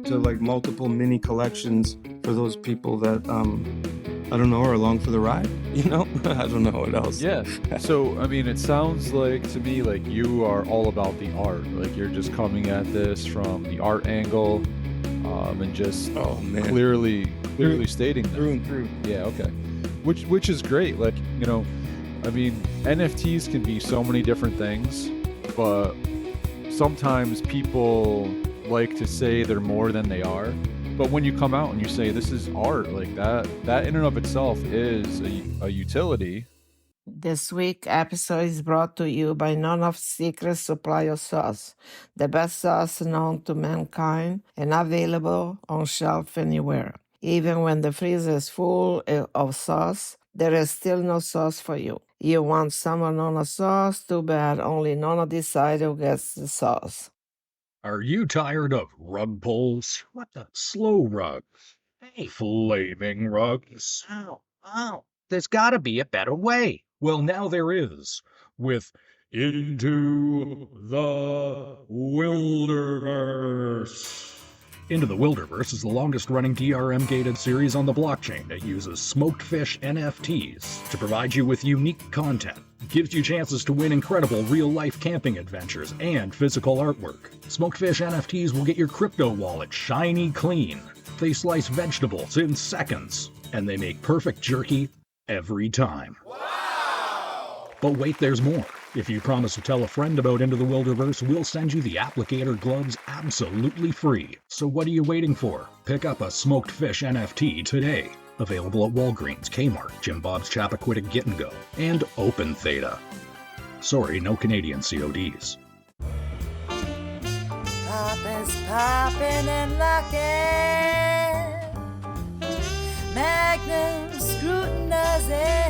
to like multiple mini collections for those people that I don't know, are along for the ride, you know? I don't know what else. Yeah. So, I mean, it sounds like to me like you are all about the art. Like you're just coming at this from the art angle, and just clearly stating that. Through and through. Yeah, okay. Which is great. Like, you know, I mean, NFTs can be so many different things, but sometimes people like to say they're more than they are. But when you come out and you say this is art, like that in and of itself is a utility. This week episode is brought to you by None of Secret Supply of Sauce, the best sauce known to mankind and available on shelf anywhere. Even when the freezer is full of sauce, there is still no sauce for you. You want some of Nona's sauce? Too bad, only Nona decided who gets the sauce. Are you tired of rug pulls? What the? Slow rugs. Hey. Flaming rugs. Ow. There's gotta be a better way. Well, now there is. With Into the Wilderverse. Into the Wilderverse is the longest-running DRM-gated series on the blockchain that uses smoked fish NFTs to provide you with unique content. It gives you chances to win incredible real-life camping adventures and physical artwork. Smoked fish NFTs will get your crypto wallet shiny clean. They slice vegetables in seconds, and they make perfect jerky every time. Wow! But wait, there's more. If you promise to tell a friend about Into the Wilderverse, we'll send you the applicator gloves absolutely free. So what are you waiting for? Pick up a smoked fish NFT today. Available at Walgreens, Kmart, Jim Bob's Chappaquiddick Get and Go, and Open Theta. Sorry, no Canadian CODs. Poppin's poppin' and lockin', Magnum scrutinizing.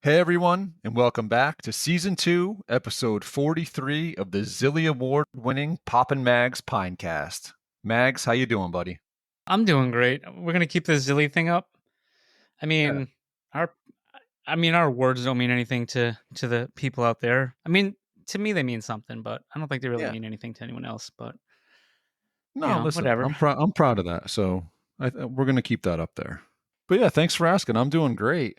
Hey everyone, and welcome back to Season 2, Episode 43 of the Zilly Award-winning Poppin' Mags Pinecast. Mags, how you doing, buddy? I'm doing great. We're gonna keep the Zilly thing up. I mean, our words don't mean anything to the people out there. I mean, to me they mean something, but I don't think they really mean anything to anyone else. But no, listen, whatever. I'm proud of that. So we're gonna keep that up there. But yeah, thanks for asking. I'm doing great.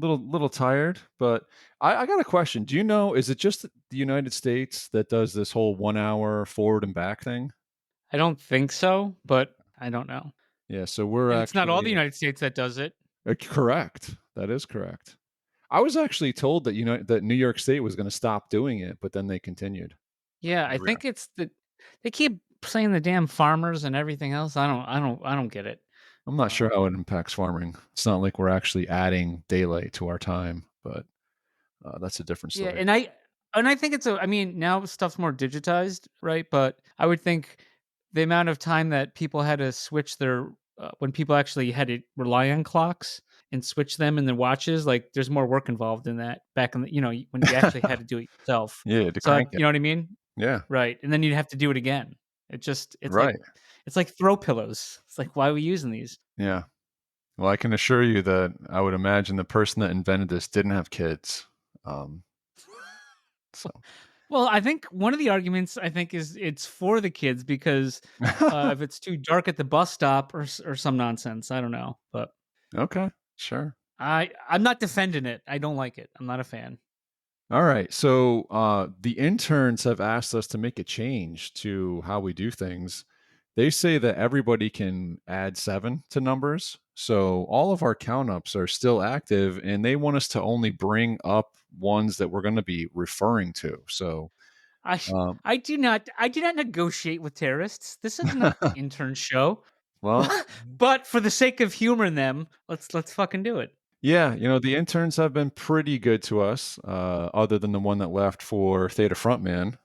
Little tired, but I got a question. Do you know, is it just the United States that does this whole 1 hour forward and back thing? I don't think so, but I don't know. Yeah, so we're it's not all the United States that does it. Correct. That is correct. I was actually told that that New York State was going to stop doing it, but then they continued. Yeah, I think it's they keep saying the damn farmers and everything else. I don't get it. I'm not sure how it impacts farming. It's not like we're actually adding daylight to our time, but that's a different story. Yeah, and I think now stuff's more digitized, right? But I would think the amount of time that people had to switch their when people actually had to rely on clocks and switch them in their watches, like there's more work involved in that back in the, when you actually had to do it yourself. Yeah, so you know what I mean? Yeah, right. And then you'd have to do it again. It's right. It's like throw pillows. It's like, why are we using these? Yeah. Well, I can assure you that I would imagine the person that invented this didn't have kids. Well, I think one of the arguments is it's for the kids because if it's too dark at the bus stop or some nonsense, I don't know. But okay, sure. I'm not defending it. I don't like it. I'm not a fan. All right. So the interns have asked us to make a change to how we do things. They say that everybody can add 7 to numbers. So all of our count ups are still active and they want us to only bring up ones that we're going to be referring to. So I do not negotiate with terrorists. This is not the intern show. Well, but for the sake of humor in them, let's fucking do it. Yeah, the interns have been pretty good to us, other than the one that left for Theta Frontman.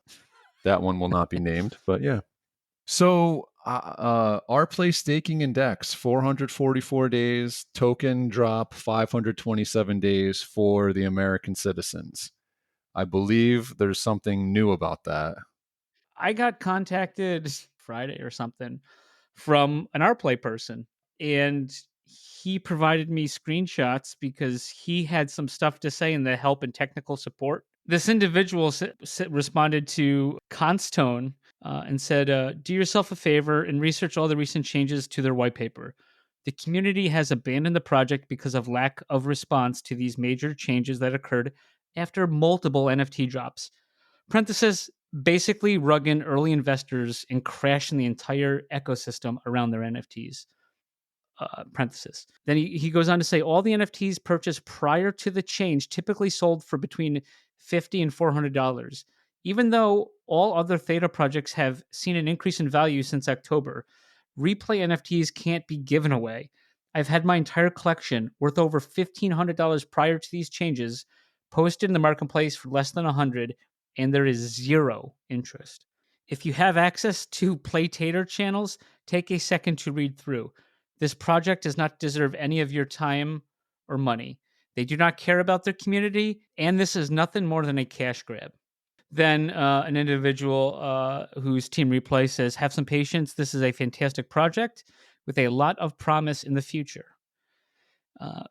That one will not be named, but yeah. So our play staking index, 444 days, token drop 527 days for the American citizens. I believe there's something new about that. I got contacted Friday or something from an RPlay person, and he provided me screenshots because he had some stuff to say in the help and technical support This individual responded to Constone and said, do yourself a favor and research all the recent changes to their white paper. The community has abandoned the project because of lack of response to these major changes that occurred after multiple NFT drops. Parenthesis, basically rug in early investors and crashing the entire ecosystem around their NFTs. Parenthesis. Then he goes on to say all the NFTs purchased prior to the change typically sold for between $50 and $400. Even though all other Theta projects have seen an increase in value since October, replay NFTs can't be given away. I've had my entire collection worth over $1,500 prior to these changes posted in the marketplace for less than $100, and there is zero interest. If you have access to Play Tater channels, take a second to read through. This project does not deserve any of your time or money. They do not care about their community, and this is nothing more than a cash grab. Then an individual whose team replay says, have some patience. This is a fantastic project with a lot of promise in the future.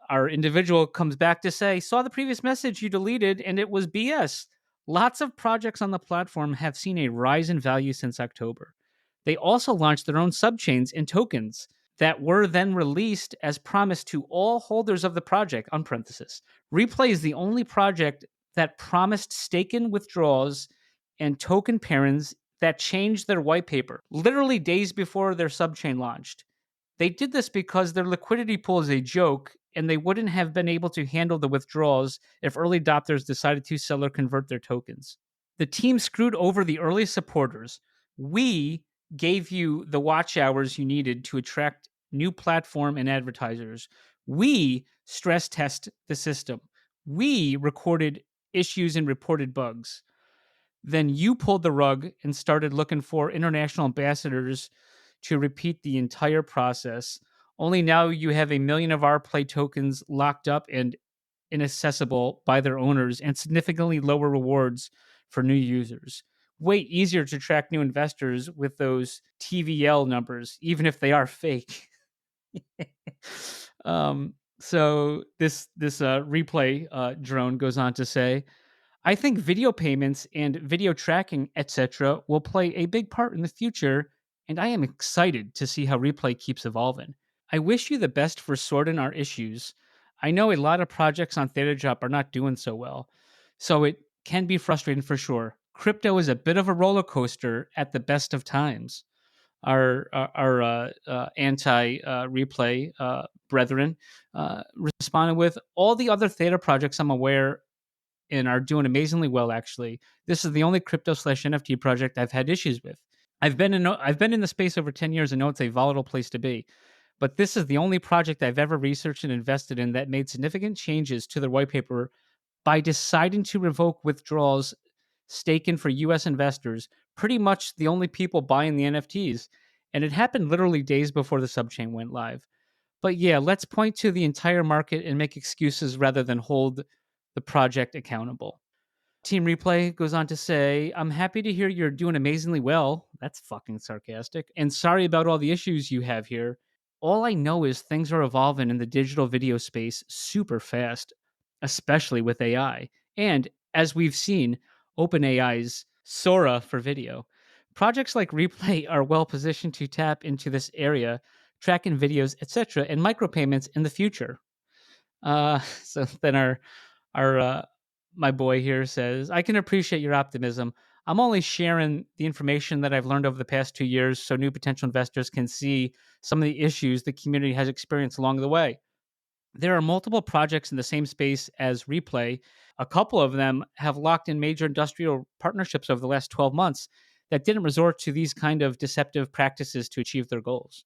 Our individual comes back to say, saw the previous message you deleted and it was BS. Lots of projects on the platform have seen a rise in value since October. They also launched their own subchains and tokens that were then released as promised to all holders of the project, on parenthesis. Replay is the only project that promised staken withdrawals and token pairings that changed their white paper literally days before their subchain launched. They did this because their liquidity pool is a joke and they wouldn't have been able to handle the withdrawals if early adopters decided to sell or convert their tokens. The team screwed over the early supporters. We gave you the watch hours you needed to attract new platform and advertisers. We stress test the system. We recorded issues and reported bugs. Then you pulled the rug and started looking for international ambassadors to repeat the entire process. Only now you have 1 million of our Play tokens locked up and inaccessible by their owners and significantly lower rewards for new users. Way easier to track new investors with those TVL numbers, even if they are fake. So this replay drone goes on to say, I think video payments and video tracking, etc., will play a big part in the future, and I am excited to see how Replay keeps evolving. I wish you the best for sorting our issues. I know a lot of projects on Theta Drop are not doing so well, so it can be frustrating for sure. Crypto is a bit of a roller coaster at the best of times. Our anti-replay brethren responded with, all the other Theta projects I'm aware and are doing amazingly well, actually. This is the only crypto/NFT project I've had issues with. I've been in the space over 10 years and know it's a volatile place to be. But this is the only project I've ever researched and invested in that made significant changes to their white paper by deciding to revoke withdrawals staken for US investors, pretty much the only people buying the NFTs. And it happened literally days before the subchain went live. But yeah, let's point to the entire market and make excuses rather than hold the project accountable. Team Replay goes on to say, I'm happy to hear you're doing amazingly well. That's fucking sarcastic. And sorry about all the issues you have here. All I know is things are evolving in the digital video space super fast, especially with AI. And as we've seen, OpenAI's Sora for video. Projects like Replay are well positioned to tap into this area, tracking videos, etc., and micropayments in the future. So then our my boy here says, I can appreciate your optimism. I'm only sharing the information that I've learned over the past 2 years so new potential investors can see some of the issues the community has experienced along the way. There are multiple projects in the same space as Replay. A couple of them have locked in major industrial partnerships over the last 12 months that didn't resort to these kind of deceptive practices to achieve their goals.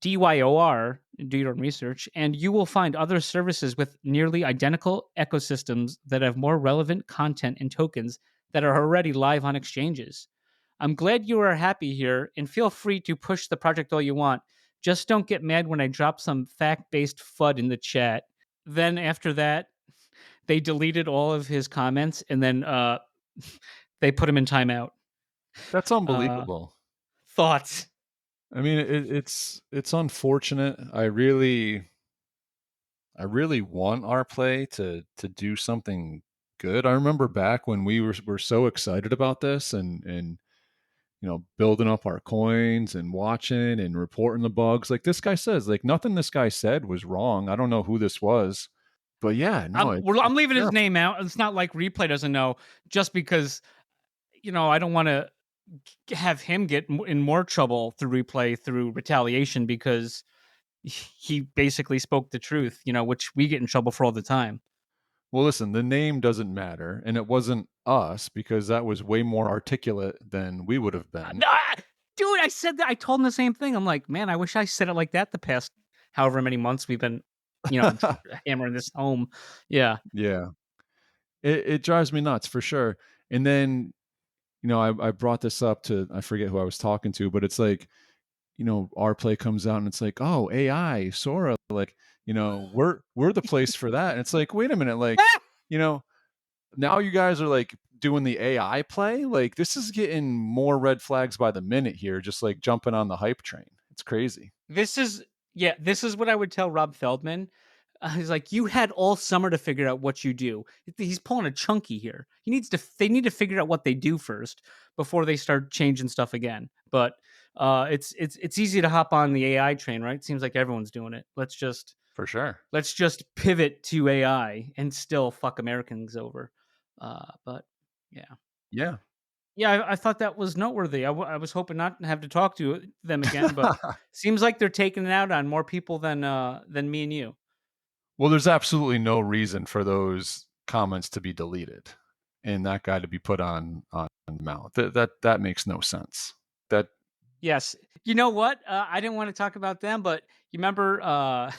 DYOR, do your own research, and you will find other services with nearly identical ecosystems that have more relevant content and tokens that are already live on exchanges. I'm glad you are happy here, and feel free to push the project all you want. Just don't get mad when I drop some fact-based FUD in the chat. Then after that, they deleted all of his comments, and then they put him in timeout. That's unbelievable. Thoughts? I mean, it's unfortunate. I really want our play to do something good. I remember back when we were so excited about this and building up our coins and watching and reporting the bugs. Like this guy says, like nothing this guy said was wrong. I don't know who this was, but yeah, no, I'm leaving his terrible. name out. It's not like Replay doesn't know, just because I don't want to have him get in more trouble through Replay through retaliation, because he basically spoke the truth, which we get in trouble for all the time. Well, listen, the name doesn't matter, and it wasn't us because that was way more articulate than we would have been. Dude, I said that. I told him the same thing. I'm like, man, I wish I said it like that the past however many months we've been, hammering this home. Yeah. Yeah. It drives me nuts for sure. And then, I brought this up to, I forget who I was talking to, but it's like, our play comes out and it's like, oh, AI, Sora, like, we're the place for that. And it's like, wait a minute, like, now you guys are like doing the AI play. Like this is getting more red flags by the minute here, just like jumping on the hype train. It's crazy. This is what I would tell Rob Feldman. He's like, you had all summer to figure out what you do. He's pulling a chunky here. They need to figure out what they do first before they start changing stuff again. But it's easy to hop on the AI train, right? It seems like everyone's doing it. Let's just pivot to AI and still fuck Americans over. But yeah. I thought that was noteworthy. I was hoping not to have to talk to them again, but seems like they're taking it out on more people than me and you. Well, there's absolutely no reason for those comments to be deleted and that guy to be put on mount. That makes no sense. Yes. You know what? I didn't want to talk about them, but you remember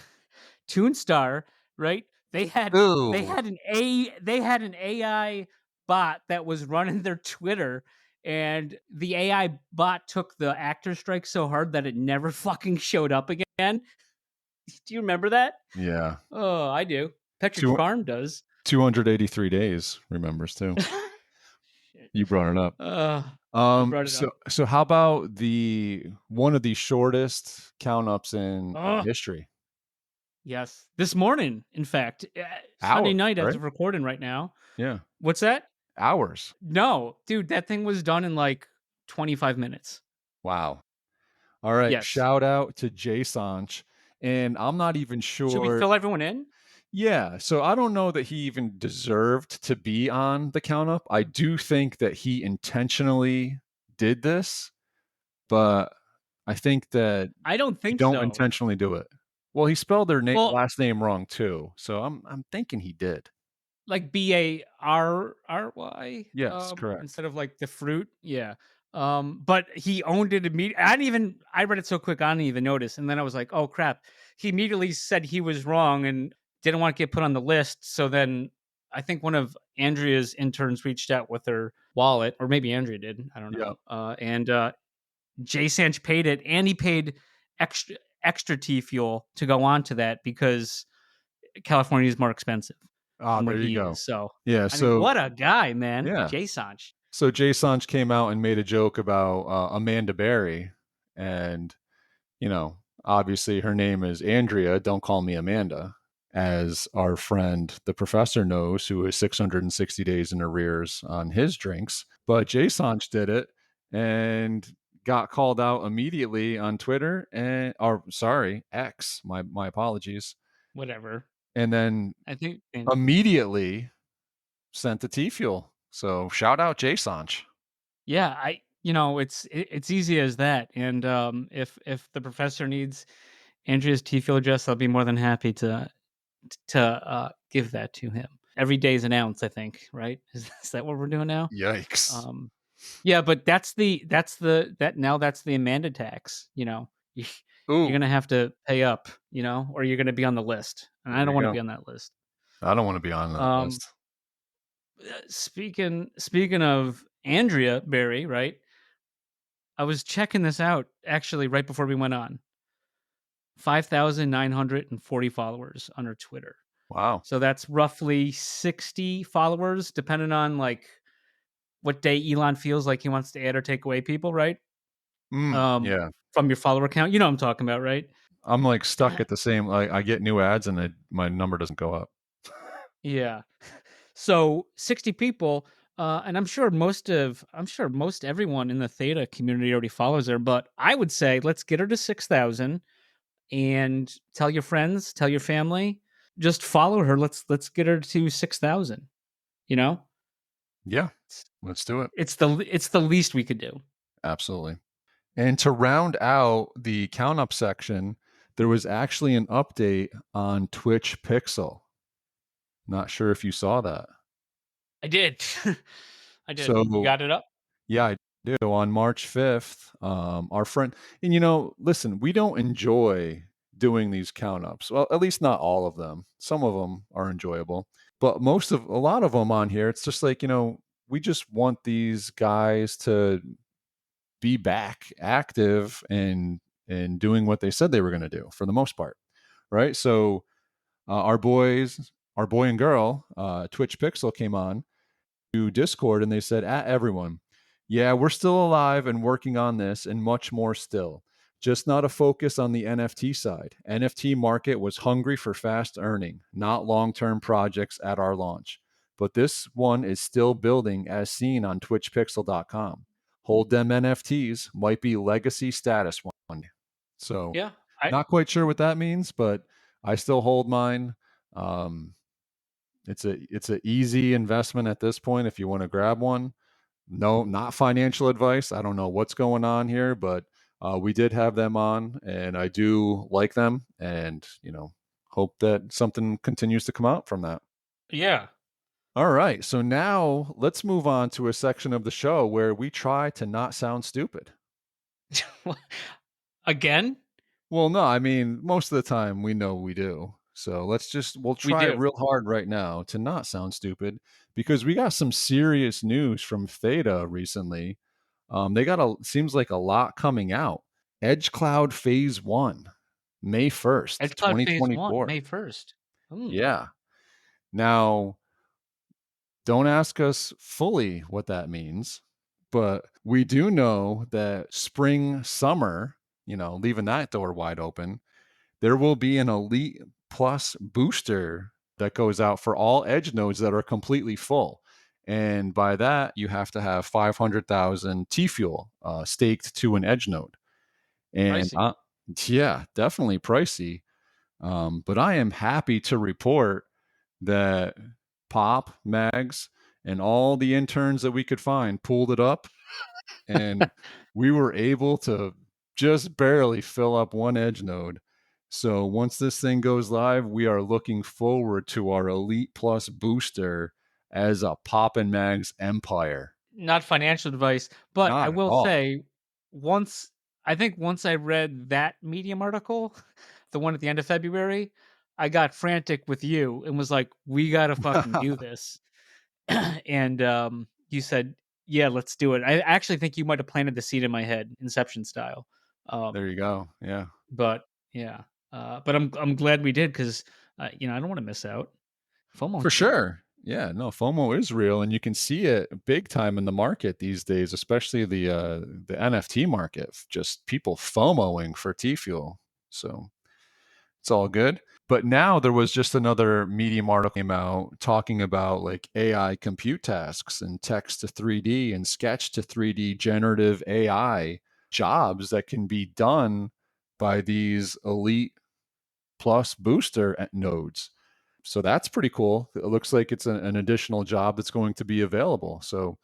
Toonstar, right? They had an AI bot that was running their Twitter, and the AI bot took the actor strike so hard that it never fucking showed up again. Do you remember that? Yeah. Oh, I do. Petrick Farm does. 283 days remembers too. You brought it up. I brought it up. So how about one of the shortest count ups in history? Yes. This morning, in fact. Sunday night, as of recording right now. Yeah. What's that? Hours. No, dude, that thing was done in like 25 minutes. Wow. All right. Yes. Shout out to Jay Sanch. And I'm not even sure. Should we fill everyone in? Yeah. So I don't know that he even deserved to be on the count up. I do think that he intentionally did this, but I think that I don't think don't so. intentionally do it. Well, he spelled their last name wrong too. So I'm thinking he did. Like BARRY? Yes, correct. Instead of like the fruit. Yeah. But he owned it immediately. I read it so quick, I didn't even notice. And then I was like, oh crap. He immediately said he was wrong and didn't want to get put on the list. So then I think one of Andrea's interns reached out with her wallet, or maybe Andrea did. I don't know. Yeah. And Jay Sanch paid it, and he paid extra T fuel to go on to that because California is more expensive. There you go. So yeah, what a guy, man. Yeah. Jay Sanch. So Jay Sanch came out and made a joke about Amanda Berry, and obviously her name is Andrea. Don't call me Amanda, as our friend the professor knows, who is 660 days in arrears on his drinks. But Jay Sanch did it and got called out immediately on Twitter X. My apologies. Whatever. And then I think immediately sent the T fuel. So shout out Jay Sanch. Yeah, it's easy as that. And if the professor needs Andrea's T fuel address, I'll be more than happy to give that to him. Every day is an ounce, I think, right? Is that what we're doing now? Yikes. Yeah, but that's the Amanda tax. You're gonna have to pay up, or you're gonna be on the list, and I don't want to be on that list. I don't want to be on that list. Speaking of Andrea Berry, right? I was checking this out actually right before we went on. 5,940 followers on her Twitter. Wow. So that's roughly 60 followers, depending on like what day Elon feels like he wants to add or take away people, right? Yeah. From your follower count. You know what I'm talking about, right? I'm like stuck at the same, like I get new ads and my number doesn't go up. Yeah. So 60 people, and I'm sure most everyone in the Theta community already follows her, but I would say let's get her to 6,000 and tell your friends, tell your family, just follow her. Let's get her to 6,000. You know, Yeah, let's do it. it's the least we could do. Absolutely. And to round out the count up section, there was actually an update on Twitch Pixel. Not sure if you saw that. I did. I did. So You got it up? yeah, I do. On March 5th, our friend, and listen, we don't enjoy doing these count ups. Well, at least not all of them. Some of them are enjoyable, but a lot of them on here, it's just like, we just want these guys to be back active and doing what they said they were going to do for the most part. Right. So our boy and girl, Twitch Pixel came on to Discord and they said, at everyone, yeah, we're still alive and working on this and much more still. Just not a focus on the NFT side. NFT market was hungry for fast earning, not long-term projects at our launch. But this one is still building as seen on twitchpixel.com. Hold them NFTs might be legacy status one. So Yeah. not quite sure what that means, but I still hold mine. It's a easy investment at this point if you want to grab one. No, not financial advice. I don't know what's going on here, but we did have them on, and I do like them, and hope that something continues to come out from that. Yeah. All right, so now let's move on to a section of the show where we try to not sound stupid. Again? Well, no, I mean, most of the time we know we do. So we'll try do. real hard right now to not sound stupid because we got some serious news from Theta recently. They got seems like a lot coming out. Edge Cloud Phase 1, May 1st, Edge Cloud Phase 1, 2024. May 1st. Yeah. Now, don't ask us fully what that means, but we do know that spring, summer, leaving that door wide open, there will be an Elite Plus booster that goes out for all edge nodes that are completely full. And by that, you have to have 500,000 T fuel staked to an edge node. And Pricey. yeah, definitely pricey. But I am happy to report that Pop, Mags, and all the interns that we could find pulled it up. And we were able to just barely fill up one edge node. So once this thing goes live, we are looking forward to our Elite Plus booster as a Pop and Mags empire. Not financial advice, but Not I at will all. say once I read that Medium article, the one at the end of February, I got frantic with you and was like, we got to fucking do this. And you said, yeah, let's do it. I actually think you might have planted the seed in my head, Inception style. There you go. Yeah. But yeah, but I'm glad we did because I don't want to miss out. FOMO For sure. Yeah, no, FOMO is real, and you can see it big time in the market these days, especially the NFT market. Just people FOMOing for T fuel. So it's all good. But now there was just another Medium article came out talking about like AI compute tasks and text to 3D and sketch to 3D generative AI jobs that can be done by these Elite Plus booster nodes. So that's pretty cool. It looks like it's an additional job that's going to be available. So,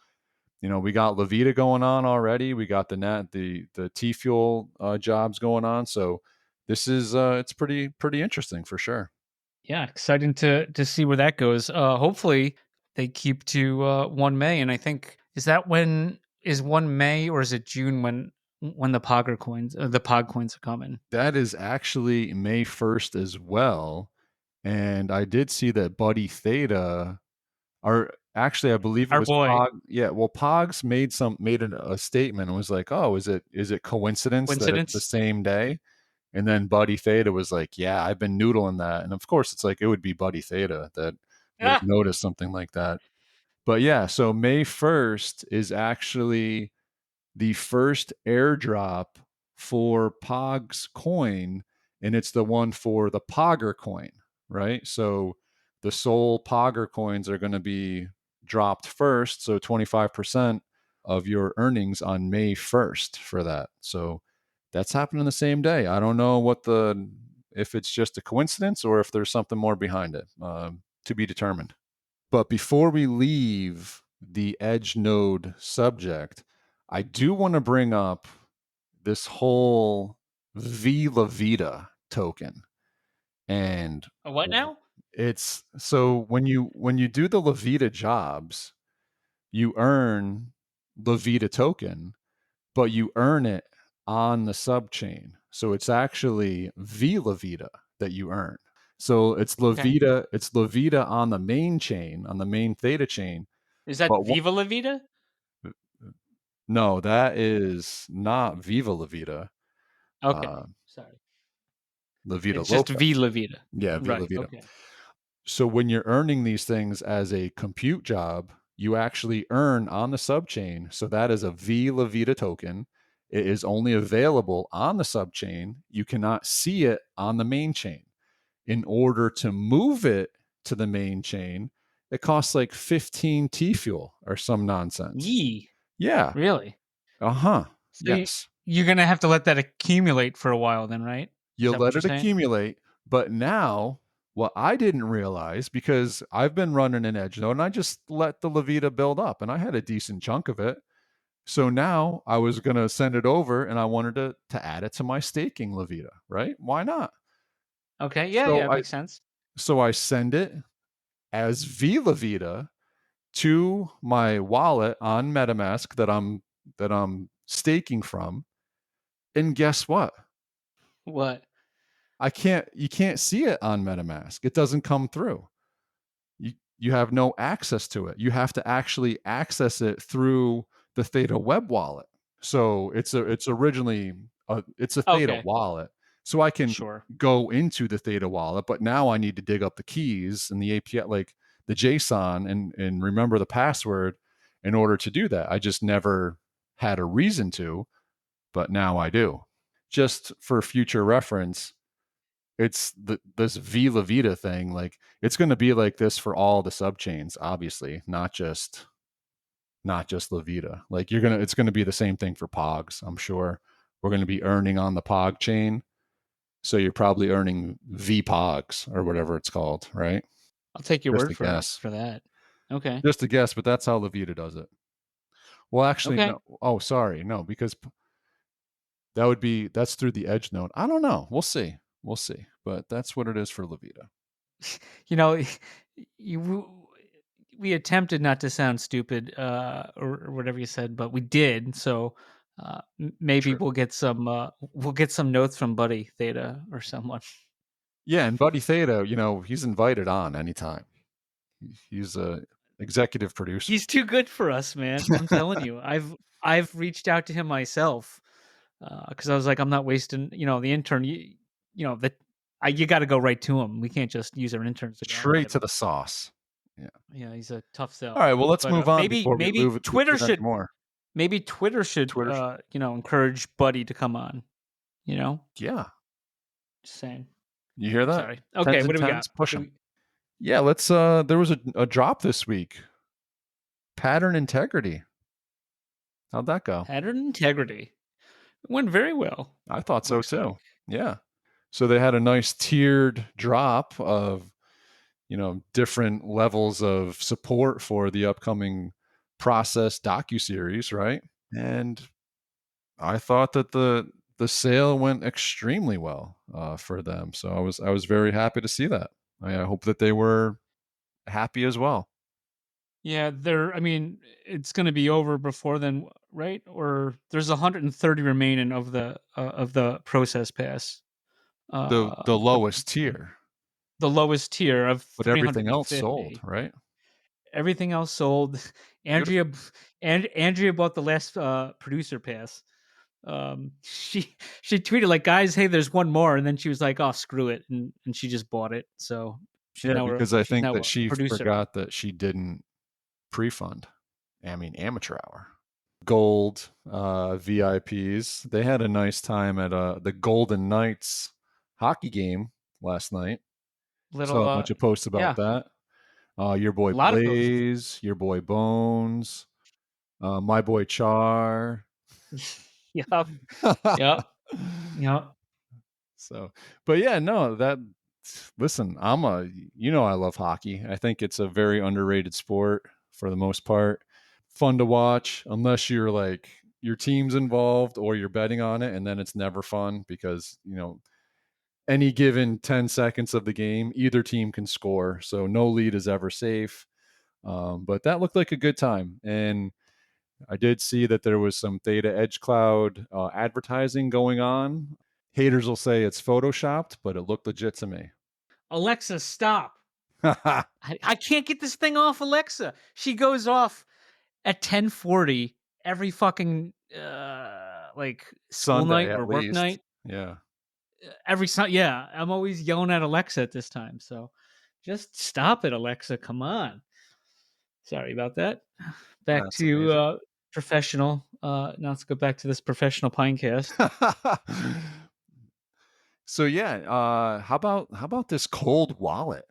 we got Levita going on already. We got the T Fuel jobs going on. So this is it's pretty interesting for sure. Yeah, exciting to see where that goes. Hopefully they keep to 1 May, and I think is 1 May or is it June when the Pog coins are coming? That is actually May 1st as well. And I did see that Buddy Theta, or actually I believe it Our was boy. Pog. Yeah, well, Pogs made a statement and was like, "Oh, is it coincidence that it's the Coincidence? same day?" And then Buddy Theta was like, "Yeah, I've been noodling that." And of course, it's like it would be Buddy Theta that would have Ah, noticed something like that. But yeah, so May 1st is actually the first airdrop for Pog's coin, and it's the one for the Pogger coin, right? So the Soul Pogger coins are going to be dropped first. So 25% of your earnings on May 1st for that. So that's happening the same day. I don't know if it's just a coincidence or if there's something more behind it, to be determined. But before we leave the edge node subject, I do want to bring up this whole Viva Vita token. And What now? it's so when you do the Levita jobs, you earn Levita token, but you earn it on the subchain. So it's actually Vita that you earn. So it's Levita on the main chain, on the main Theta chain. Is that But Viva La Vida? no, that is not Viva La Vida. Okay, sorry. La Vida It's just Loca. V La Vida. Yeah, Viva La Right. Vida. Okay. So when you're earning these things as a compute job, you actually earn on the subchain. So that is a V La Vida token. It is only available on the subchain. You cannot see it on the main chain. In order to move it to the main chain, it costs like 15 T fuel or some nonsense. Yee. Yeah. Really? Uh-huh. So Yes. you're gonna have to let that accumulate for a while, then, right? You that what let you're it saying? accumulate, but now what I didn't realize, because I've been running an edge node and I just let the Levita build up and I had a decent chunk of it. So now I was going to send it over and I wanted to add it to my staking Levita, right? Why not? Okay. Yeah. So Makes sense. I send it as V Levita to my wallet on MetaMask that I'm staking from. And guess what? What? You can't see it on MetaMask. It doesn't come through. You have no access to it. You have to actually access it through the Theta web wallet. So it's originally it's a Theta Okay. wallet. So I can Sure. go into the Theta wallet, but now I need to dig up the keys and the API, like the JSON, and remember the password in order to do that. I just never had a reason to, but now I do. Just for future reference, it's this V La Vida thing. Like it's going to be like this for all the subchains, obviously, not just La Vida. Like it's going to be the same thing for Pogs. I'm sure we're going to be earning on the Pog chain, so you're probably earning V Pogs or whatever it's called, right? I'll take your Just word a for guess. for that. Okay. Just a guess, but that's how La Vida does it. Well, actually, Okay. no. Oh, sorry, no, because that's through the edge node. I don't know. We'll see. But that's what it is for La Vida. You know, we attempted not to sound stupid, or whatever you said, but we did. So maybe True. we'll get some notes from Buddy Theta or someone. Yeah, and Buddy Theta, he's invited on anytime. He's a executive producer. He's too good for us, man. I'm telling you. I've reached out to him myself because I was like, I'm not wasting. The intern. You got to go right to him. We can't just use our interns to go Straight at to him. the sauce. Yeah. Yeah, he's a tough sell. All right. Well, let's But move on maybe before we lose Twitter it should anymore. maybe Twitter should encourage Buddy to come on. Yeah. Just saying. You hear that? Sorry. Okay. What do we got? Push them. Yeah. Let's. There was a drop this week. Pattern integrity. How'd that go? Pattern integrity. It went very well. I thought so too. Like. Yeah. So they had a nice tiered drop of, different levels of support for the upcoming Process docuseries, right? And I thought that the sale went extremely well for them. So I was very happy to see that. I hope that they were happy as well. Yeah, it's going to be over before then, right? Or there's 130 remaining of the process pass. The lowest tier. The lowest tier of but everything else sold, right? Everything else sold. Andrea bought the last producer pass. She tweeted like, guys, hey, there's one more, and then she was like, oh, screw it, and she just bought it. So because I think that she producer. forgot that she didn't pre-fund. Amateur hour. Gold VIPs. They had a nice time at the Golden Knights hockey game last night. little Saw a bunch of posts yeah, about that. Your boy a lot of posts. Blaze, your boy Bones, my boy Char. Yep. Yep. Yep. So, but yeah, no, that listen, I love hockey. I think it's a very underrated sport for the most part. Fun to watch, unless you're like your team's involved or you're betting on it, and then it's never fun because, any given 10 seconds of the game, either team can score. So no lead is ever safe. But that looked like a good time. And I did see that there was some Theta Edge Cloud advertising going on. Haters will say it's photoshopped, but it looked legit to me. Alexa, stop. I can't get this thing off Alexa. She goes off at 10:40 every fucking like school Sunday night or at work least. night. Yeah. Yeah, I'm always yelling at Alexa at this time. So just stop it, Alexa. Come on. Sorry about that. Back That's to amazing. professional. Now let's go back to this professional Pinecast. So yeah, how about this Cold Wallet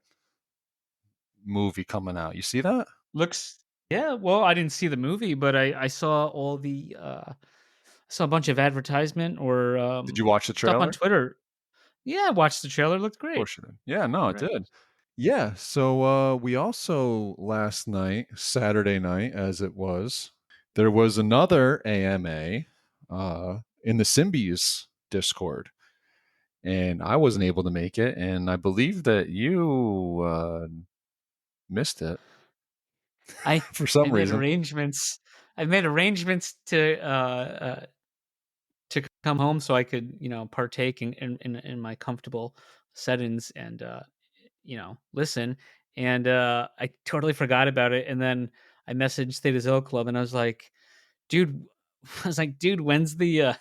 movie coming out? You see that? Looks yeah, well, I didn't see the movie, but I saw all the I saw a bunch of advertisement or Did you watch the stuff on trailer? Twitter. Yeah, I watched the trailer, looked Of great. course you did. Yeah, no, it Right. did. Yeah, so we also last night, Saturday night as it was, there was another AMA in the Symbies Discord. And I wasn't able to make it, and I believe that you missed it I for some I made reason. arrangements. I made arrangements to come home so I could, partake in my comfortable settings and listen. And I totally forgot about it. And then I messaged Theta Zilla Club and I was like, dude, when's the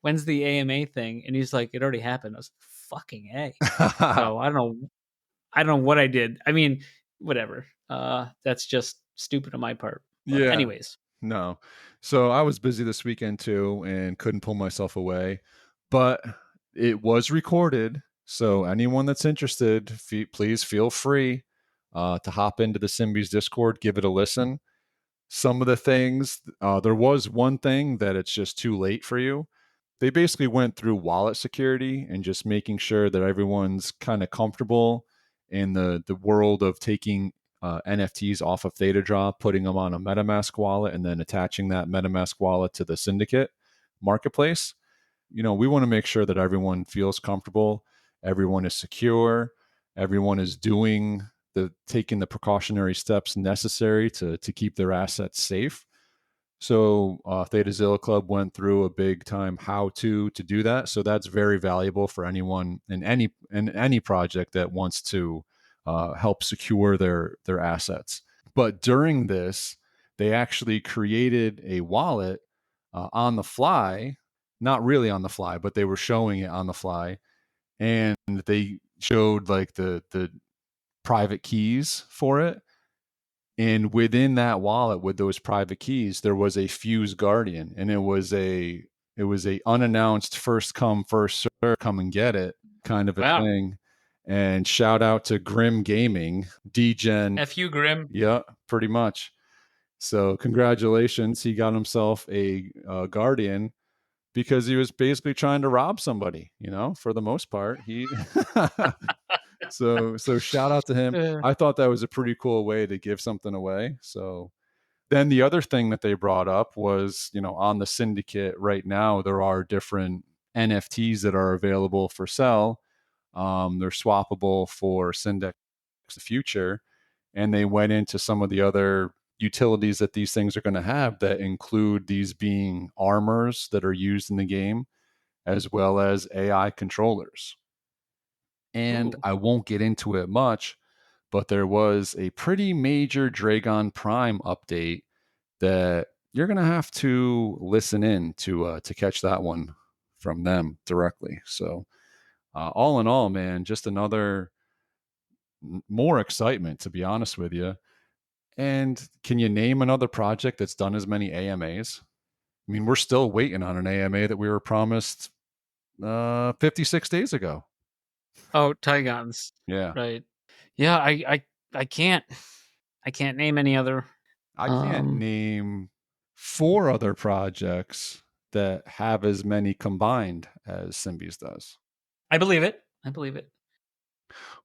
AMA thing? And he's like, it already happened. I was like, fucking A. So I don't know what I did. I mean, whatever. That's just stupid on my part. But Yeah, anyways. no. So I was busy this weekend too and couldn't pull myself away, but it was recorded. So anyone that's interested, please feel free to hop into the Symbies Discord, give it a listen. Some of the things, there was one thing that it's just too late for you. They basically went through wallet security and just making sure that everyone's kind of comfortable in the world of taking NFTs off of Theta Draw, putting them on a MetaMask wallet, and then attaching that MetaMask wallet to the Syndicate marketplace. We want to make sure that everyone feels comfortable, everyone is secure, everyone is taking the precautionary steps necessary to keep their assets safe. So Theta Zilla Club went through a big time how to do that. So that's very valuable for anyone in any project that wants to help secure their assets. But during this, they actually created a wallet on the fly, not really on the fly, but they were showing it on the fly, and they showed like the private keys for it. And within that wallet with those private keys, there was a Fuse Guardian, and it was a unannounced first come first serve, come and get it kind of a Wow. thing. And shout out to Grim Gaming, DGen. F.U. Grim. Yeah, pretty much. So congratulations, he got himself a Guardian because he was basically trying to rob somebody. For the most part, he. So shout out to him. I thought that was a pretty cool way to give something away. So then the other thing that they brought up was, on the syndicate right now, there are different NFTs that are available for sale. They're swappable for Syndex the future. And they went into some of the other utilities that these things are going to have that include these being armors that are used in the game, as well as AI controllers. And Ooh. I won't get into it much, but there was a pretty major Dragon Prime update that you're going to have to listen in to catch that one from them directly. So all in all, man, just another more excitement, to be honest with you. And can you name another project that's done as many AMAs? I mean, we're still waiting on an AMA that we were promised 56 days ago. Oh, Tigons. Yeah. Right. Yeah, I can't name any other. I can't name 4 other projects that have as many combined as Symbies does. I believe it.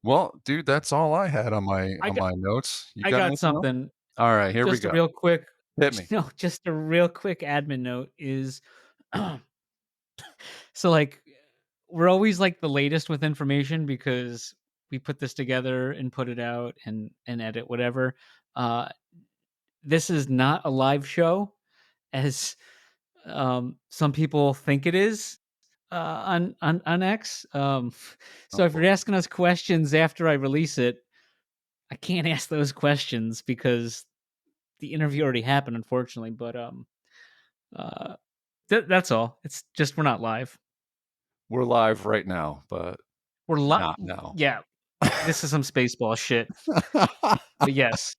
Well, dude, that's all I had on my I got, notes. You I got got anything else? something. All right, here we Just a go. real quick. Hit me. No, just a real quick admin note is so like we're always like the latest with information because we put this together and put it out and edit whatever. This is not a live show as some people think it is on X. So if you're asking us questions after I release it, I can't ask those questions because the interview already happened, unfortunately. But that's all. It's just we're not live. We're live right now, but We're live not now. Yeah, this is some spaceball shit. But yes,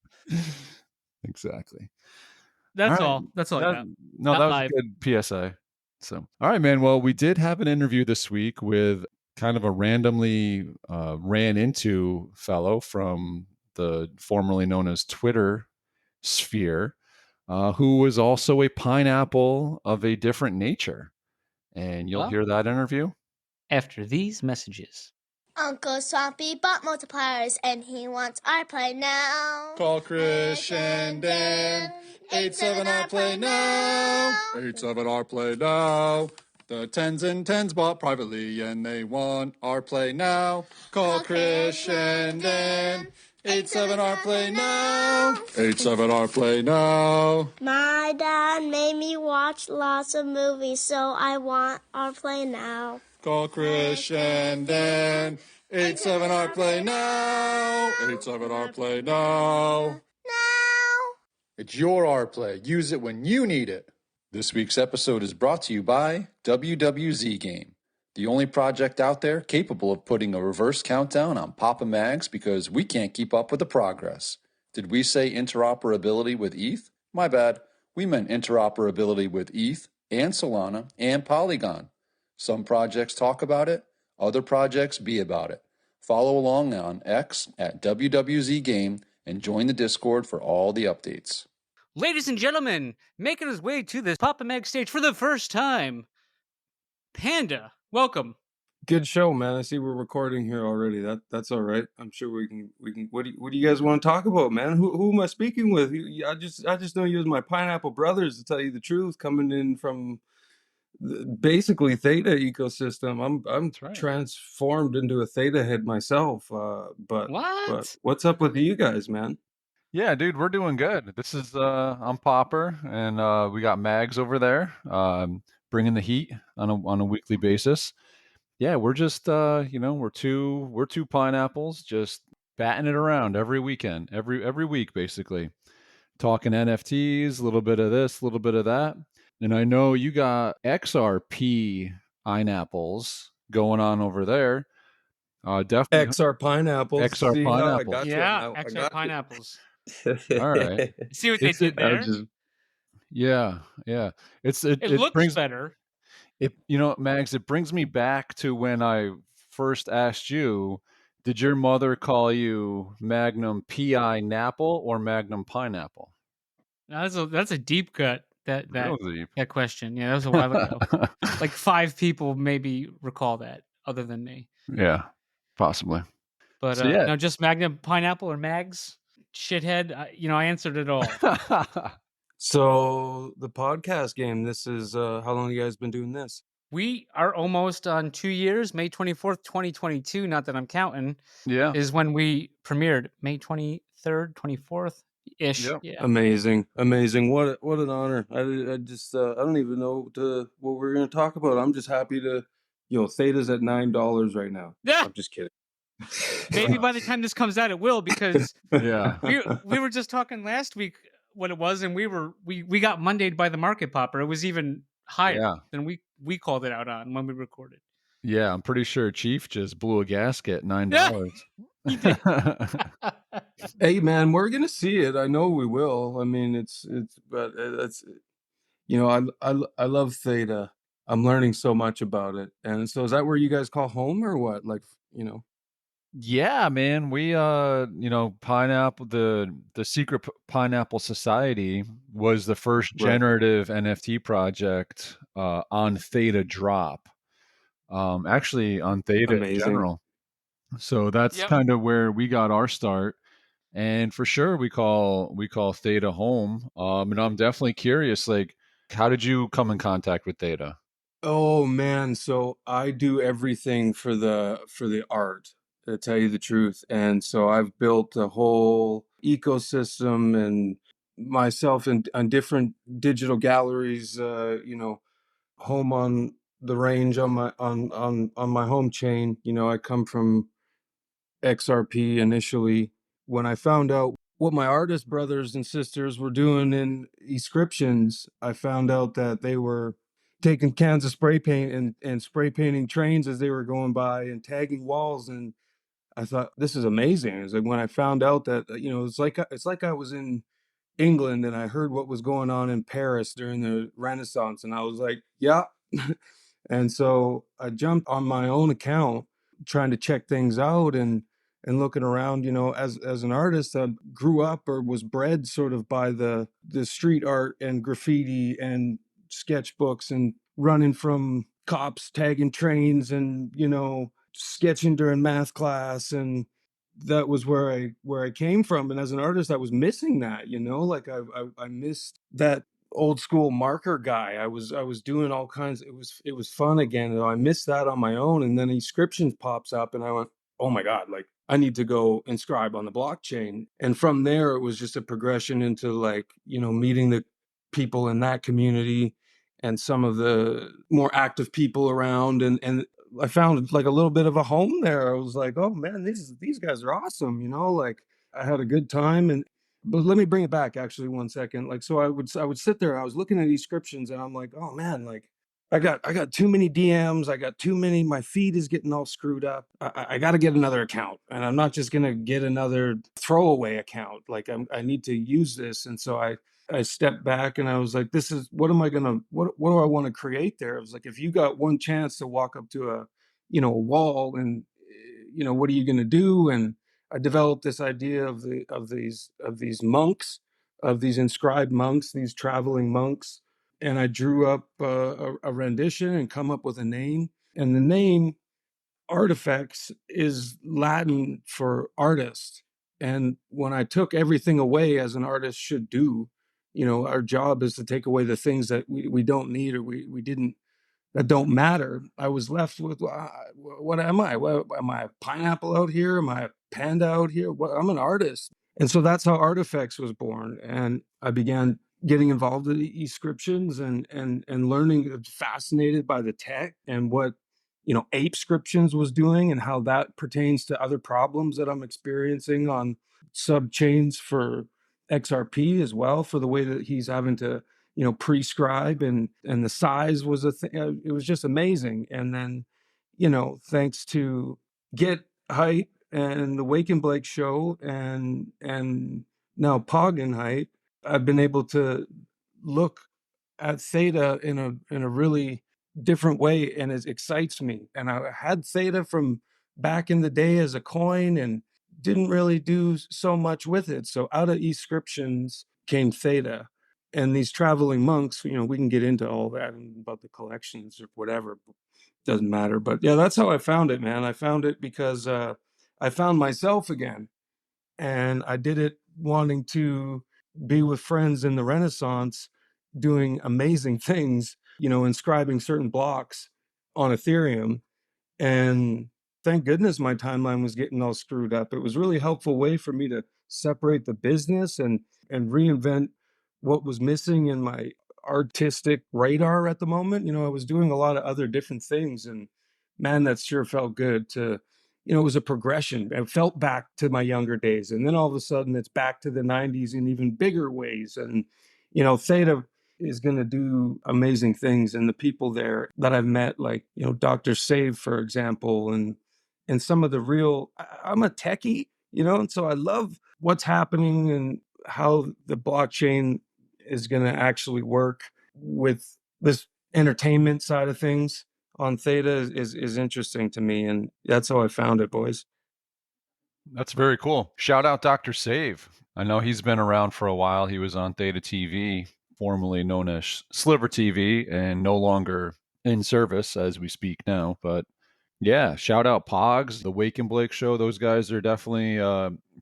exactly. that's right. all. That's all I got. No, Not that was live. a good PSA. So, all right, man. Well, we did have an interview this week with kind of a randomly ran into fellow from the formerly known as Twitter sphere, who was also a pineapple of a different nature. And you'll hear that interview after these messages. Uncle Swampy bought multipliers and he wants our play now. Call Chris and Dan. 87R play now. 87R play now. The 10s and 10s bought privately and they want our play now. Call Chris and Dan. 87R play now. 87R play now. My dad made me watch lots of movies, so I want our play now. Call Chris and Dan. 87R play now. 87R play now. Now. It's your R play. Use it when you need it. This week's episode is brought to you by WWZ Game, the only project out there capable of putting a reverse countdown on Papa Mags because we can't keep up with the progress. Did we say interoperability with ETH? My bad. We meant interoperability with ETH and Solana and Polygon. Some projects talk about it, other projects be about it. Follow along on X at WWZ Game and join the Discord for all the updates. Ladies and gentlemen, making his way to this Papa Mag stage for the first time, Panda, welcome. Good show, man. I see we're recording here already. That's all right. I'm sure we can. What do you guys want to talk about, man? Who am I speaking with? I just know you as my pineapple brothers. To tell you the truth, coming in from basically Theta ecosystem. I'm right. transformed into a Theta head myself. But what's up with you guys, man? Yeah, dude, we're doing good. This is I'm Popper, and we got Mags over there, bringing the heat on a weekly basis. Yeah, we're just we're two pineapples just batting it around every weekend, every week basically, talking NFTs, a little bit of this, a little bit of that. And I know you got XRPineapples going on over there. Definitely XRPineapples. XRPineapples. Yeah, XRPineapples. All right. See what they did there? Yeah. It looks brings better. Mags, it brings me back to when I first asked you, did your mother call you Magnum P.I. Napple or Magnum Pineapple? That's a deep cut. That question. Yeah, that was a while ago. Like 5 people maybe recall that other than me. Yeah, possibly. But so, yeah. No, just Magnum Pineapple or Mags? Shithead. I answered it all. So the podcast game, this is how long have you guys been doing this? We are almost on 2 years. May 24th, 2022. Not that I'm counting. Yeah. Is when we premiered. May 23rd, 24th ish. Yep. Yeah. Amazing. What an honor. I just I don't even know what we're going to talk about. I'm just happy to, Theta's at $9 right now. Yeah. I'm just kidding. Maybe by the time this comes out, it will, because yeah, we were just talking last week what it was, and we got Mondayed by the market popper. It was even higher than we called it out on when we recorded. Yeah, I'm pretty sure Chief just blew a gasket $9. He did. Hey man, we're gonna see it. I know we will. I mean, it's I love Theta. I'm learning so much about it, and so is that where you guys call home or what? Like, Yeah, man. We Pineapple the Secret Pineapple Society was the first Right. generative NFT project on Theta drop. Actually on Theta in Amazing. general. So that's Yep. kind of where we got our start. And for sure we call Theta home. And I'm definitely curious, like, how did you come in contact with Theta? Oh man, so I do everything for the art, to tell you the truth. And so I've built a whole ecosystem and myself in on different digital galleries, home on the range on my on my home chain. I come from XRP initially. When I found out what my artist brothers and sisters were doing in inscriptions, I found out that they were taking cans of spray paint and spray painting trains as they were going by and tagging walls. And I thought, this is amazing. It's like when I found out that, it's like I was in England and I heard what was going on in Paris during the Renaissance. And I was like, yeah. And so I jumped on my own account trying to check things out and looking around, as an artist that grew up or was bred sort of by the street art and graffiti and sketchbooks and running from cops tagging trains and, sketching during math class. And that was where I came from. And as an artist, I was missing that, like I missed that old school marker guy. I was doing all kinds. It was fun again. And I missed that on my own. And then inscriptions pops up, and I went, oh my god, like I need to go inscribe on the blockchain. And from there, it was just a progression into like meeting the people in that community and some of the more active people around, and I found like a little bit of a home there. I was like, oh man, these guys are awesome. Like I had a good time. And but let me bring it back actually one second. Like, so I would sit there, I was looking at these descriptions, and I'm like, oh man, like I got too many DMs. I got too many. My feed is getting all screwed up. I got to get another account, and I'm not just gonna get another throwaway account. Like I need to use this. And so I stepped back and I was like, this is what am I gonna what do I want to create there? I was like, if you got one chance to walk up to a wall, and what are you gonna do? And I developed this idea of these monks, of these inscribed monks, these traveling monks, and I drew up a rendition and come up with a name. And the name ARTIFEX is Latin for artist. And when I took everything away, as an artist should do, our job is to take away the things that we don't need, or we didn't, that don't matter. I was left with, what am I? Am I a pineapple out here? Am I a panda out here? I'm an artist. And so that's how ARTIFEX was born. And I began getting involved in the inscriptions and learning, fascinated by the tech and what, ape scriptions was doing and how that pertains to other problems that I'm experiencing on sub chains for XRP as well, for the way that he's having to prescribe, and the size was a thing. It was just amazing. And then thanks to Get Hype and the Wake and Blake show and now Pog and Hype, I've been able to look at Theta in a really different way, and it excites me. And I had Theta from back in the day as a coin and didn't really do so much with it. So out of inscriptions came Theta. And these traveling monks, we can get into all that and about the collections or whatever. Doesn't matter. But yeah, that's how I found it, man. I found it because I found myself again. And I did it wanting to be with friends in the Renaissance, doing amazing things, inscribing certain blocks on Ethereum. And thank goodness my timeline was getting all screwed up. It was really helpful way for me to separate the business and reinvent what was missing in my artistic radar at the moment. I was doing a lot of other different things, and man, that sure felt good to, it was a progression. It felt back to my younger days. And then all of a sudden it's back to the 90s in even bigger ways. And, Theta is going to do amazing things. And the people there that I've met, like, Dr. Save, for example, and some of the real, I'm a techie, and so I love what's happening and how the blockchain is going to actually work with this entertainment side of things on Theta is interesting to me. And that's how I found it, boys. That's very cool. Shout out Dr. Save. I know he's been around for a while. He was on Theta TV, formerly known as Sliver TV, and no longer in service as we speak now. But yeah, shout out Pogs, the Wake and Blake show. Those guys are definitely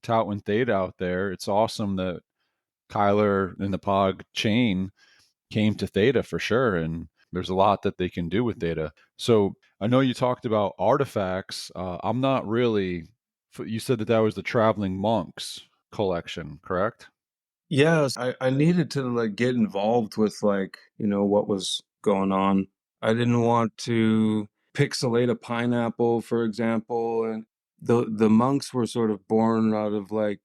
touting Theta out there. It's awesome that Kyler and the Pog chain came to Theta for sure. And there's a lot that they can do with Theta. So I know you talked about artifacts. I'm not really, you said that that was the Traveling Monks collection, correct? Yes, I needed to like get involved with like, what was going on. I didn't want to pixelate a pineapple, for example, and the monks were sort of born out of like,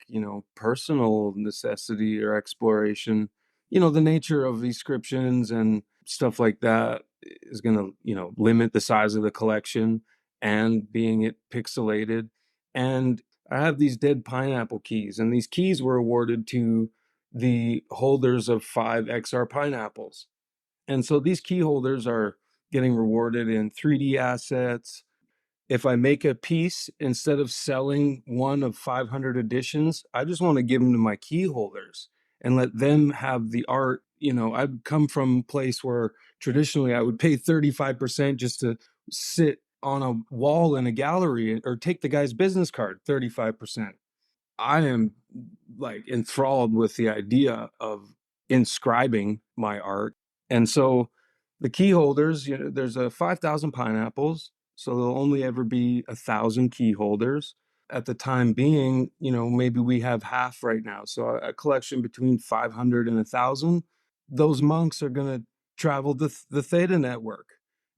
personal necessity or exploration. The nature of descriptions and stuff like that is going to, limit the size of the collection and being it pixelated. And I have these dead pineapple keys, and these keys were awarded to the holders of 5 XRPineapples. And so these key holders are getting rewarded in 3D assets. If I make a piece, instead of selling one of 500 editions, I just want to give them to my key holders and let them have the art. I've come from a place where traditionally I would pay 35% just to sit on a wall in a gallery or take the guy's business card, 35%. I am like enthralled with the idea of inscribing my art. And so the key holders, there's a 5,000 pineapples, so there'll only ever be 1,000 key holders. At the time being, maybe we have half right now. So a collection between 500 and 1,000. Those monks are going to travel the Theta network.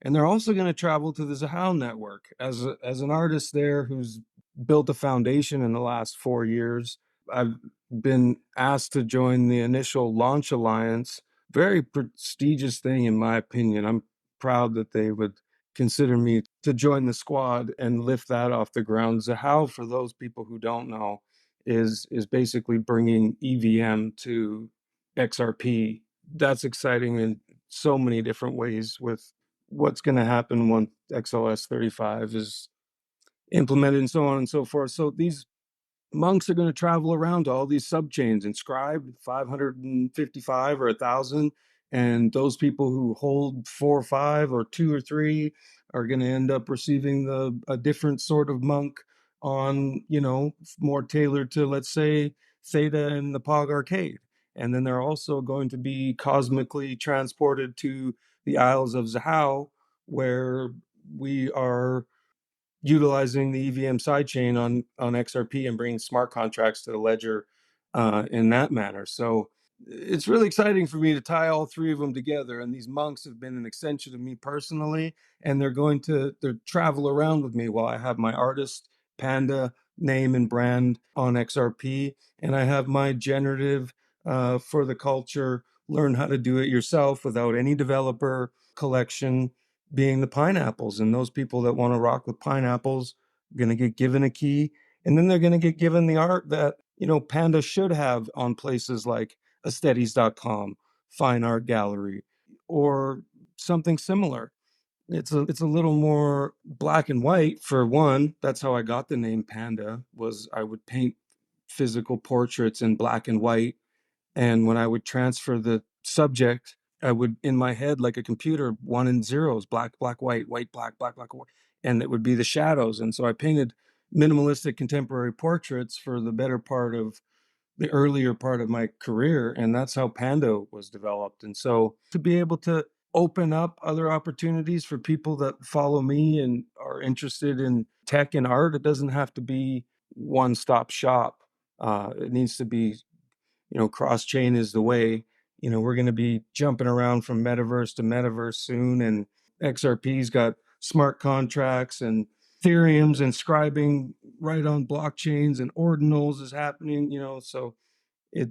And they're also going to travel to the Zahao network. As an artist there who's built a foundation in the last 4 years, I've been asked to join the initial launch alliance. Very prestigious thing, in my opinion. I'm proud that they would consider me to join the squad and lift that off the ground. Zahao, for those people who don't know, is basically bringing EVM to XRP. That's exciting in so many different ways with what's going to happen once XLS 35 is implemented and so on and so forth. So these monks are going to travel around to all these subchains, inscribed 555 or 1,000, and those people who hold 4 or 5 or 2 or 3 are going to end up receiving a different sort of monk on, more tailored to, let's say, Theta and the Pog Arcade. And then they're also going to be cosmically transported to the Isles of Zahao, where we are utilizing the EVM sidechain on XRP and bringing smart contracts to the ledger in that manner. So it's really exciting for me to tie all 3 of them together. And these monks have been an extension of me personally, and they're travel around with me while I have my artist Panda name and brand on XRP, and I have my generative for the culture, learn how to do it yourself without any developer collection, being the pineapples. And those people that want to rock with pineapples are going to get given a key, and then they're going to get given the art that Panda should have on places like aesthetics.com, Fine Art Gallery, or something similar. It's a little more black and white. For one, that's how I got the name Panda. Was I would paint physical portraits in black and white, and when I would transfer the subject, I would, in my head, like a computer, 1 and 0s, black, black, white, white, black, black, black, white, and it would be the shadows. And so I painted minimalistic contemporary portraits for the better part of the earlier part of my career, and that's how Panda was developed. And so to be able to open up other opportunities for people that follow me and are interested in tech and art, it doesn't have to be one-stop shop. It needs to be, cross chain is the way. We're going to be jumping around from metaverse to metaverse soon, and XRP's got smart contracts and Ethereum's inscribing right on blockchains, and ordinals is happening. So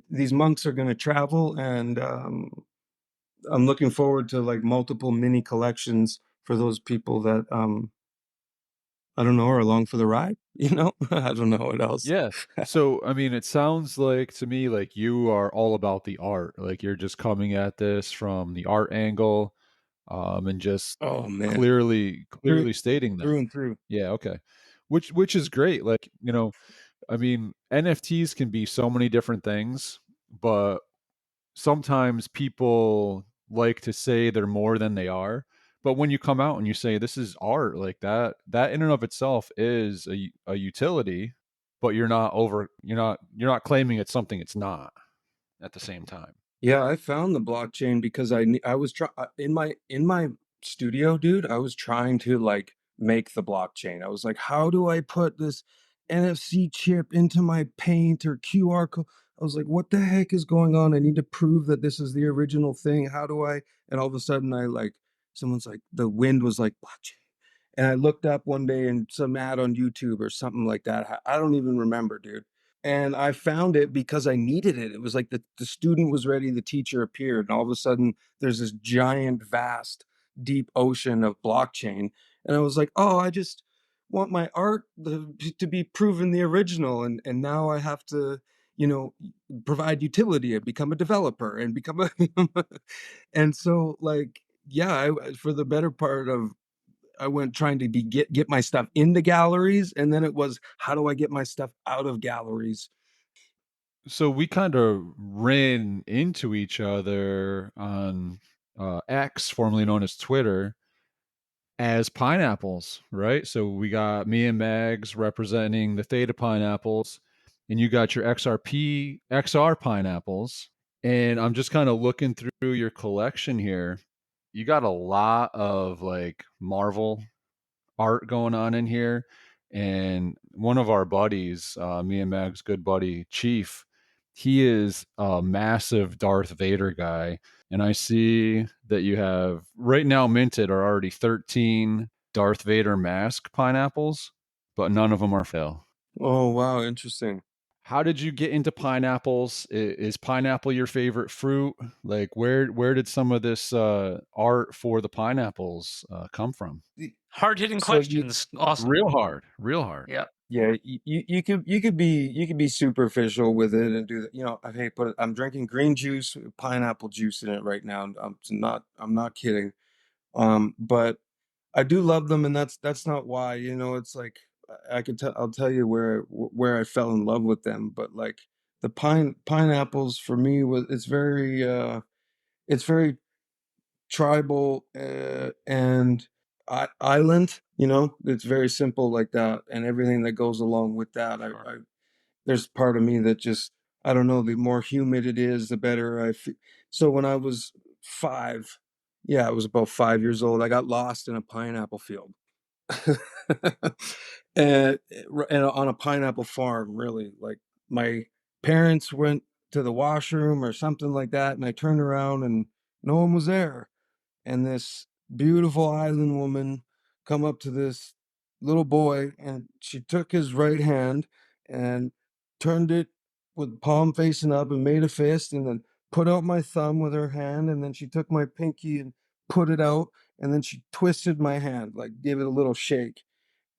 these monks are going to travel, and I'm looking forward to like multiple mini collections for those people that I don't know, are along for the ride. I don't know what else. Yeah. So, I mean, it sounds like to me like you are all about the art. Like you're just coming at this from the art angle, and just Oh man, clearly through stating that. through and through. Yeah, okay. Which is great. Like, I mean, NFTs can be so many different things, but sometimes people like to say they're more than they are. But when you come out and you say this is art, like that in and of itself is a utility, but you're not claiming it's something it's not at the same time. Yeah, I found the blockchain because I was in my studio, dude. I was trying to like make the blockchain. I was like, how do I put this NFC chip into my Paint or QR code? I was like, what the heck is going on? I need to prove that this is the original thing. How do I? And all of a sudden, someone's like, the wind was like blockchain, and I looked up one day and some ad on YouTube or something like that. I don't even remember, dude, and I found it because I needed it. It was like the student was ready, the teacher appeared, and all of a sudden there's this giant, vast, deep ocean of blockchain. And I was like, oh, I just want my art to be proven the original. And now I have to, you know, provide utility and become a developer and become a and so like, yeah, for the better part of I went trying to get my stuff into galleries, and then it was how do I get my stuff out of galleries? So we kind of ran into each other on X, formerly known as Twitter, as pineapples, right? So we got me and Mags representing the Theta pineapples, and you got your XR pineapples. And I'm just kind of looking through your collection here. You got a lot of like Marvel art going on in here. And one of our buddies, me and Mag's good buddy, Chief, he is a massive Darth Vader guy. And I see that you have right now minted are already 13 Darth Vader mask pineapples, but none of them are fail. Oh, wow, interesting. How did you get into pineapples? Is pineapple your favorite fruit? Like where did some of this art for the pineapples come from? Hard hitting So you questions. Awesome. Real hard, real hard. Yeah. yeah, you could be superficial with it and do that. You know, hey, I'm drinking green juice, with pineapple juice in it right now. I'm not kidding. But I do love them, and that's not why. You know, it's like I'll tell you where I fell in love with them. But like the pineapples for me was it's very tribal and island. You know, it's very simple like that, and everything that goes along with that. Sure. There's part of me that just I don't know. The more humid it is, the better I feel. So when I was 5, yeah, I was about 5 years old. I got lost in a pineapple field, and on a pineapple farm. Really, like my parents went to the washroom or something like that, and I turned around and no one was there. And this beautiful island woman come up to this little boy, and she took his right hand and turned it with palm facing up and made a fist, and then put out my thumb with her hand, and then she took my pinky and put it out, and then she twisted my hand, like gave it a little shake.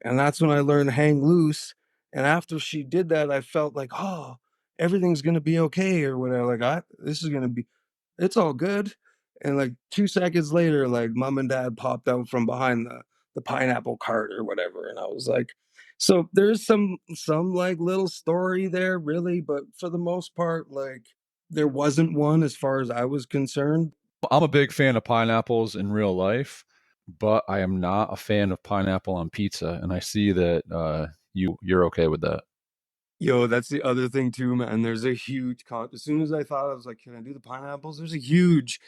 And that's when I learned hang loose. And after she did that, I felt like, oh, everything's gonna be okay or whatever. Like this is gonna be it's all good. And like 2 seconds later, like mom and dad popped out from behind the pineapple cart or whatever. And I was like, so there's some like little story there, really, but for the most part, like there wasn't one as far as I was concerned. I'm a big fan of pineapples in real life, but I am not a fan of pineapple on pizza, and I see that you're okay with that. Yo, that's the other thing too, man. There's a huge as soon as I thought I was like, can I do the pineapples? There's a huge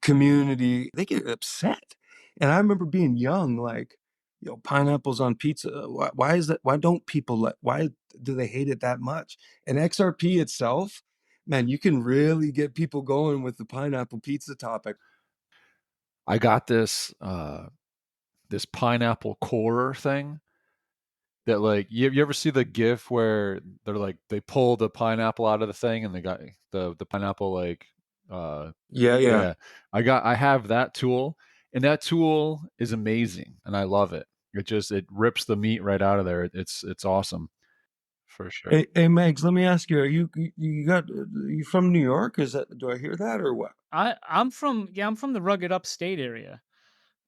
community. They get upset. And I remember being young, like, yo, pineapples on pizza. Why is that? Why don't people why do they hate it that much? And XRP itself, man, you can really get people going with the pineapple pizza topic. I got this pineapple core thing that like you ever see the gif where they're like they pull the pineapple out of the thing and they got the pineapple like Yeah, yeah. yeah. I have that tool, and that tool is amazing and I love it. It rips the meat right out of there. It's awesome for sure. Hey, Megs, let me ask you, you from New York? Do I hear that or what? I'm from the rugged upstate area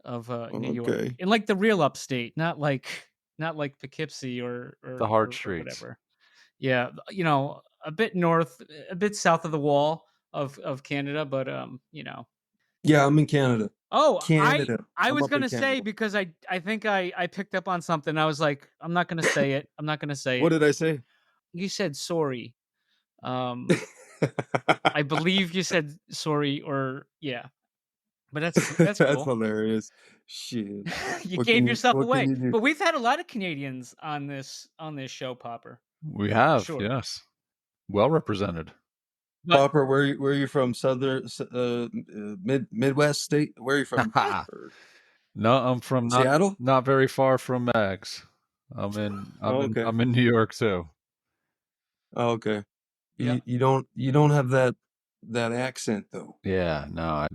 of New York. Okay. In like the real upstate, not like Poughkeepsie or The hard streets. whatever. Yeah, you know, a bit north, a bit south of the wall of Canada, but you know. Yeah, I'm in Canada. Oh, Canada. I I'm was up in gonna say Canada. because I think I picked up on something. I was like, I'm not gonna say it. I'm not gonna say What it. did I say? You said sorry. I believe you said sorry, or yeah, but that's That's cool. hilarious. Shit. You gave yourself What can away. you do? But we've had a lot of Canadians on this show, Popper, We for have, sure. yes. Well represented. But Popper, where are you from? Southern, Midwest state? Where are you from? Or No, I'm from Seattle? not very far from Mags. Oh, okay. I'm in New York too. Oh, okay. yeah, You don't have that accent though. Yeah, no,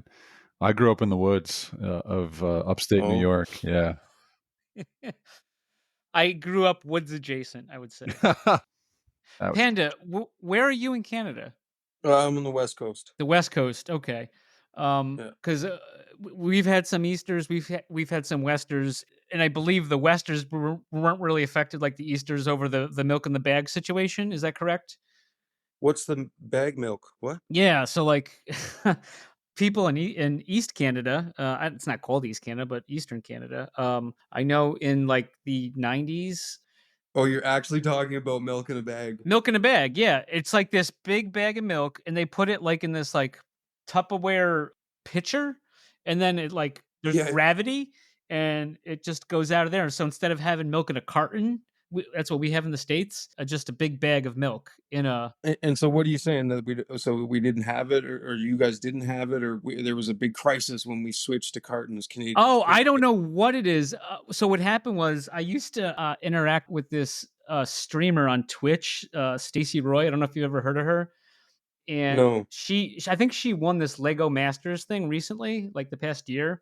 I grew up in the woods of upstate New Oh. York. Yeah. I grew up woods adjacent, I would say. Ouch. Panda, where are you in Canada? I'm on the West Coast. The West Coast, okay. Yeah. Because we've had some Easters, we've had some Westers, and I believe the Westers weren't really affected like the Easters over the milk in the bag situation. Is that correct? What's the bag milk? What? Yeah. So like people in East Canada, it's not called East Canada, but Eastern Canada. I know in like the 90s. Oh, you're actually talking about milk in a bag. Milk in a bag, yeah. It's like this big bag of milk, and they put it like in this like Tupperware pitcher, and then it like there's Yeah. gravity, and it just goes out of there. So instead of having milk in a carton, that's what we have in the States. Just a big bag of milk in a. And so, what are you saying that we didn't have it, or you guys didn't have it, or there was a big crisis when we switched to carton as Canadians? Oh, I don't know what it is. So what happened was I used to interact with this streamer on Twitch, Stacy Roy. I don't know if you've ever heard of her. And No. I think she won this Lego Masters thing recently, like the past year.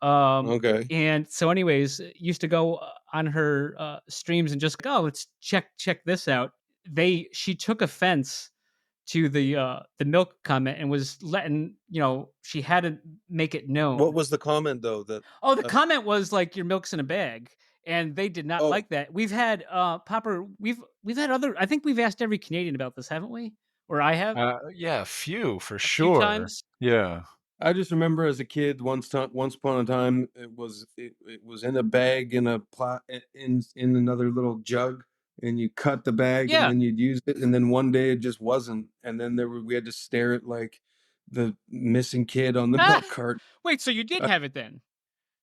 Okay. And so, anyways, used to go on her streams and just go, oh, let's check this out. She took offense to the milk comment and was letting she had to make it known. What was the comment though? That the comment was like your milk's in a bag, and they did not like that. We've had Popper. We've had other. I think we've asked every Canadian about this, haven't we? Or I have yeah, a few for a sure. few times. Yeah. I just remember as a kid, once upon a time, it was in a bag in in another little jug, and you cut the bag, and then you'd use it, and then one day it just wasn't, and then we had to stare at like the missing kid on the milk cart. Wait, so you did have it then?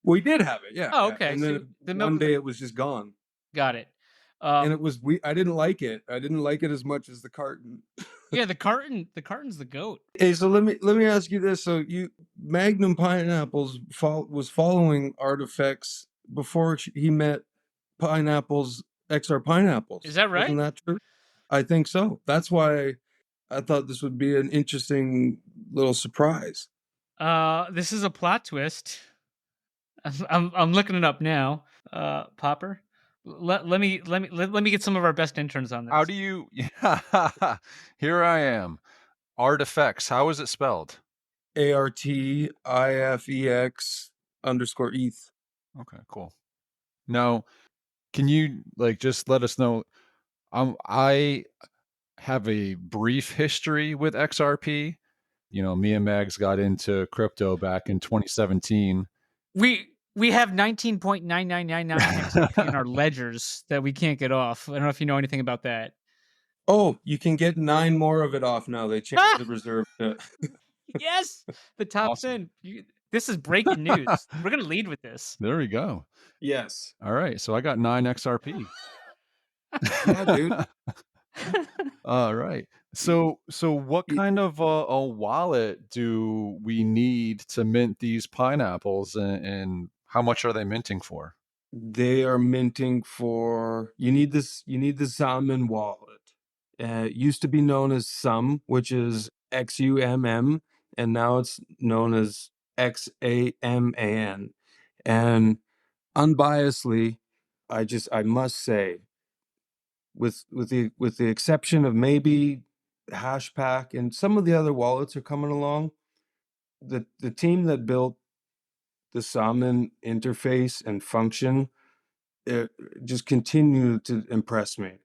We did have it, yeah. Oh, yeah. okay. And So then the milk one day it was just gone. Got it. And it was I didn't like it. I didn't like it as much as the carton. Yeah, the carton's the goat. Hey, so let me ask you this: so Magnum Pineapples was following ARTIFEX before he met Pineapples XRPineapples. Is that right? Isn't that true? I think so. That's why I thought this would be an interesting little surprise. This is a plot twist. I'm looking it up now. Popper, let me get some of our best interns on this. How do you? Here I am. ARTIFEX. How is it spelled? ARTIFEX_ETH. Okay, cool. Now, can you just let us know? I have a brief history with XRP. Me and Mags got into crypto back in 2017. We have 19.9999 XRP in our ledgers that we can't get off. I don't know if you know anything about that. Oh, you can get 9 more of it off now. They changed the reserve. Yes, the top Awesome. 10. This is breaking news. We're gonna lead with this. There we go. Yes. All right, so I got 9 XRP. Yeah, dude. All right. So what kind of a wallet do we need to mint these pineapples, and how much are they minting for? They are minting for you need the Xamen wallet. It used to be known as Sum, which is XUMM, and now it's known as XAMAN. And unbiasedly, I must say, with the exception of maybe Hashpack and some of the other wallets are coming along, the team that built the Xamen interface and function just continue to impress me.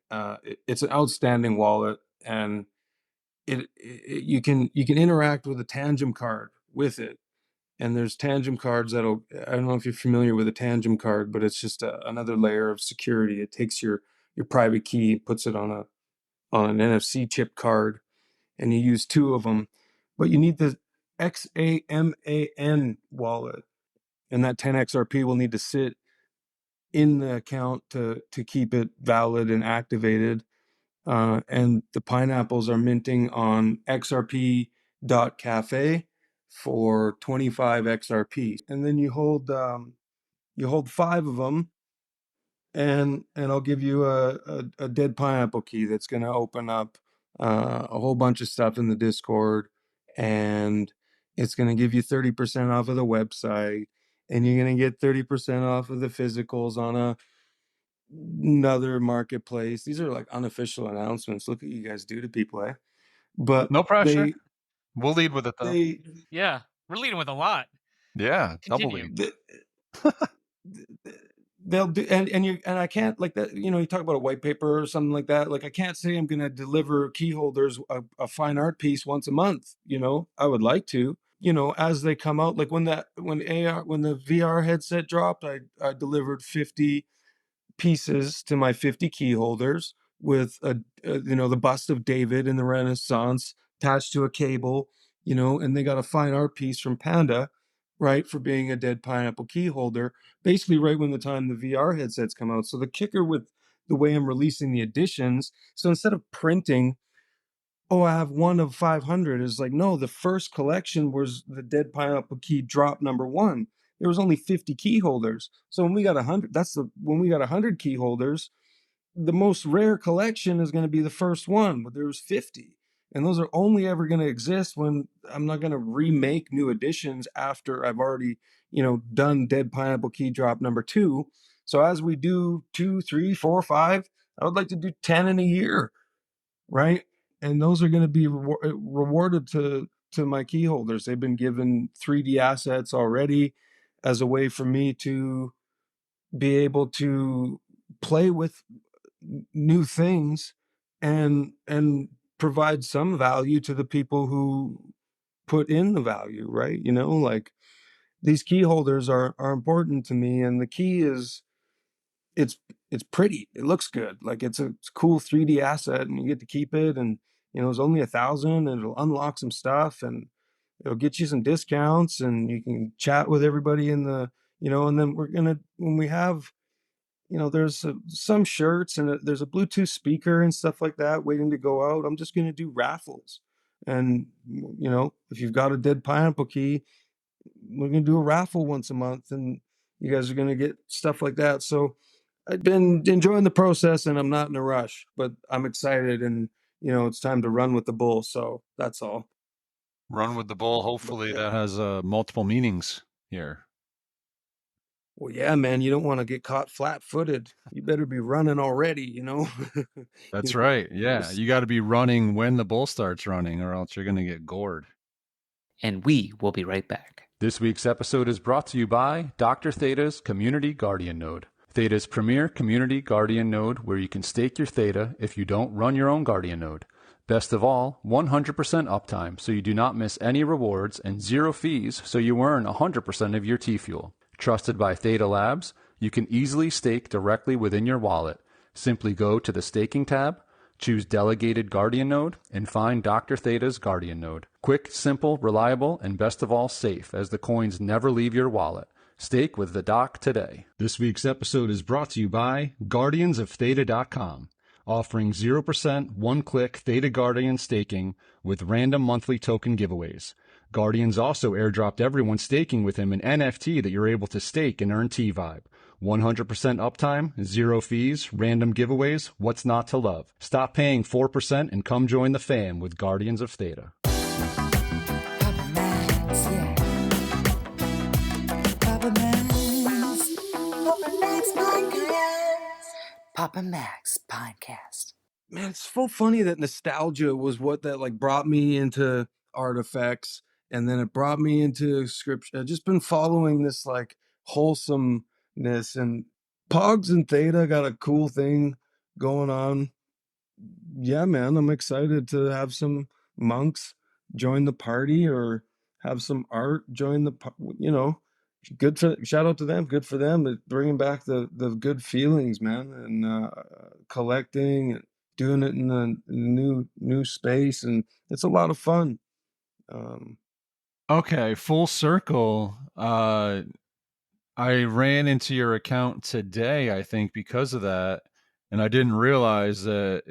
It's an outstanding wallet, and you can interact with a Tangem card with it. And there's Tangem cards I don't know if you're familiar with a Tangem card, but it's just another layer of security. It takes your private key, puts it on an NFC chip card, and you use two of them. But you need the XAMAN wallet, and that 10 XRP will need to sit in the account to keep it valid and activated. And the pineapples are minting on XRP.cafe for 25 XRP. And then you hold 5 of them, and I'll give you a dead pineapple key that's going to open up a whole bunch of stuff in the Discord, and it's going to give you 30% off of the website, and you're going to get 30% off of the physicals on another marketplace. These are like unofficial announcements. Look what you guys do to people, eh? But No pressure. We'll lead with it though. Yeah, we're leading with a lot. Yeah, double Continue. lead. They'll do, and I can't, like that, you talk about a white paper or something like that. Like, I can't say I'm going to deliver key holders a fine art piece once a month. I would like to, as they come out, like when the VR headset dropped, I delivered 50 pieces to my 50 key holders with the bust of David in the Renaissance attached to a cable, and they got a fine art piece from Panda, right, for being a dead pineapple key holder, basically right when the time the VR headsets come out. So the kicker with the way I'm releasing the editions, so instead of printing, oh, I have one of 500, is like, no, the first collection was the dead pineapple key drop number 1. There was only 50 key holders. So when we got 100, when we got 100 key holders, the most rare collection is going to be the first one, but there was 50. And those are only ever going to exist when I'm not going to remake new editions after I've already, done dead pineapple key drop number 2. So as we do 2, 3, 4, 5, I would like to do 10 in a year, right? And those are going to be rewarded to my key holders. They've been given 3D assets already as a way for me to be able to play with new things and provide some value to the people who put in the value, right? Like, these key holders are important to me, and the key is it's pretty. It looks good. Like, it's a cool 3D asset, and you get to keep it. And it's only 1,000, and it'll unlock some stuff, and it'll get you some discounts, and you can chat with everybody in the and then when we have there's some shirts, and there's a Bluetooth speaker and stuff like that waiting to go out. I'm just going to do raffles. And, if you've got a dead pineapple key, we're going to do a raffle once a month, and you guys are going to get stuff like that. So I've been enjoying the process, and I'm not in a rush, but I'm excited, and, it's time to run with the bull. So that's all. Run with the bull. Hopefully that has multiple meanings here. Well, yeah, man, you don't want to get caught flat-footed. You better be running already, That's right. Yeah, you got to be running when the bull starts running, or else you're going to get gored. And we will be right back. This week's episode is brought to you by Dr. Theta's Community Guardian Node. Theta's premier community guardian node, where you can stake your Theta if you don't run your own guardian node. Best of all, 100% uptime, so you do not miss any rewards, and 0 fees, so you earn 100% of your T-Fuel. Trusted by Theta Labs, you can easily stake directly within your wallet. Simply go to the Staking tab, choose Delegated Guardian Node, and find Dr. Theta's Guardian Node. Quick, simple, reliable, and best of all, safe, as the coins never leave your wallet. Stake with the Doc today. This week's episode is brought to you by GuardiansOfTheta.com, offering 0% one-click Theta Guardian staking with random monthly token giveaways. Guardians also airdropped everyone staking with him an NFT that you're able to stake and earn T-Vibe. 100% uptime, 0 fees, random giveaways, what's not to love? Stop paying 4% and come join the fam with Guardians of Theta. Papa Max, yeah. Papa Max. Papa Max Podcast. Papa Max Podcast. Man, it's so funny that nostalgia was what that like brought me into ARTIFEX, and then it brought me into scripture. I've just been following this like wholesomeness, and Pogs and Theta got a cool thing going on. Yeah, man, I'm excited to have some monks join the party or have some art join the, good for, shout out to them. Good for them. They're bringing back the good feelings, man, and collecting and doing it in a new space, and it's a lot of fun. Okay, full circle. I ran into your account today, I think, because of that, and I didn't realize that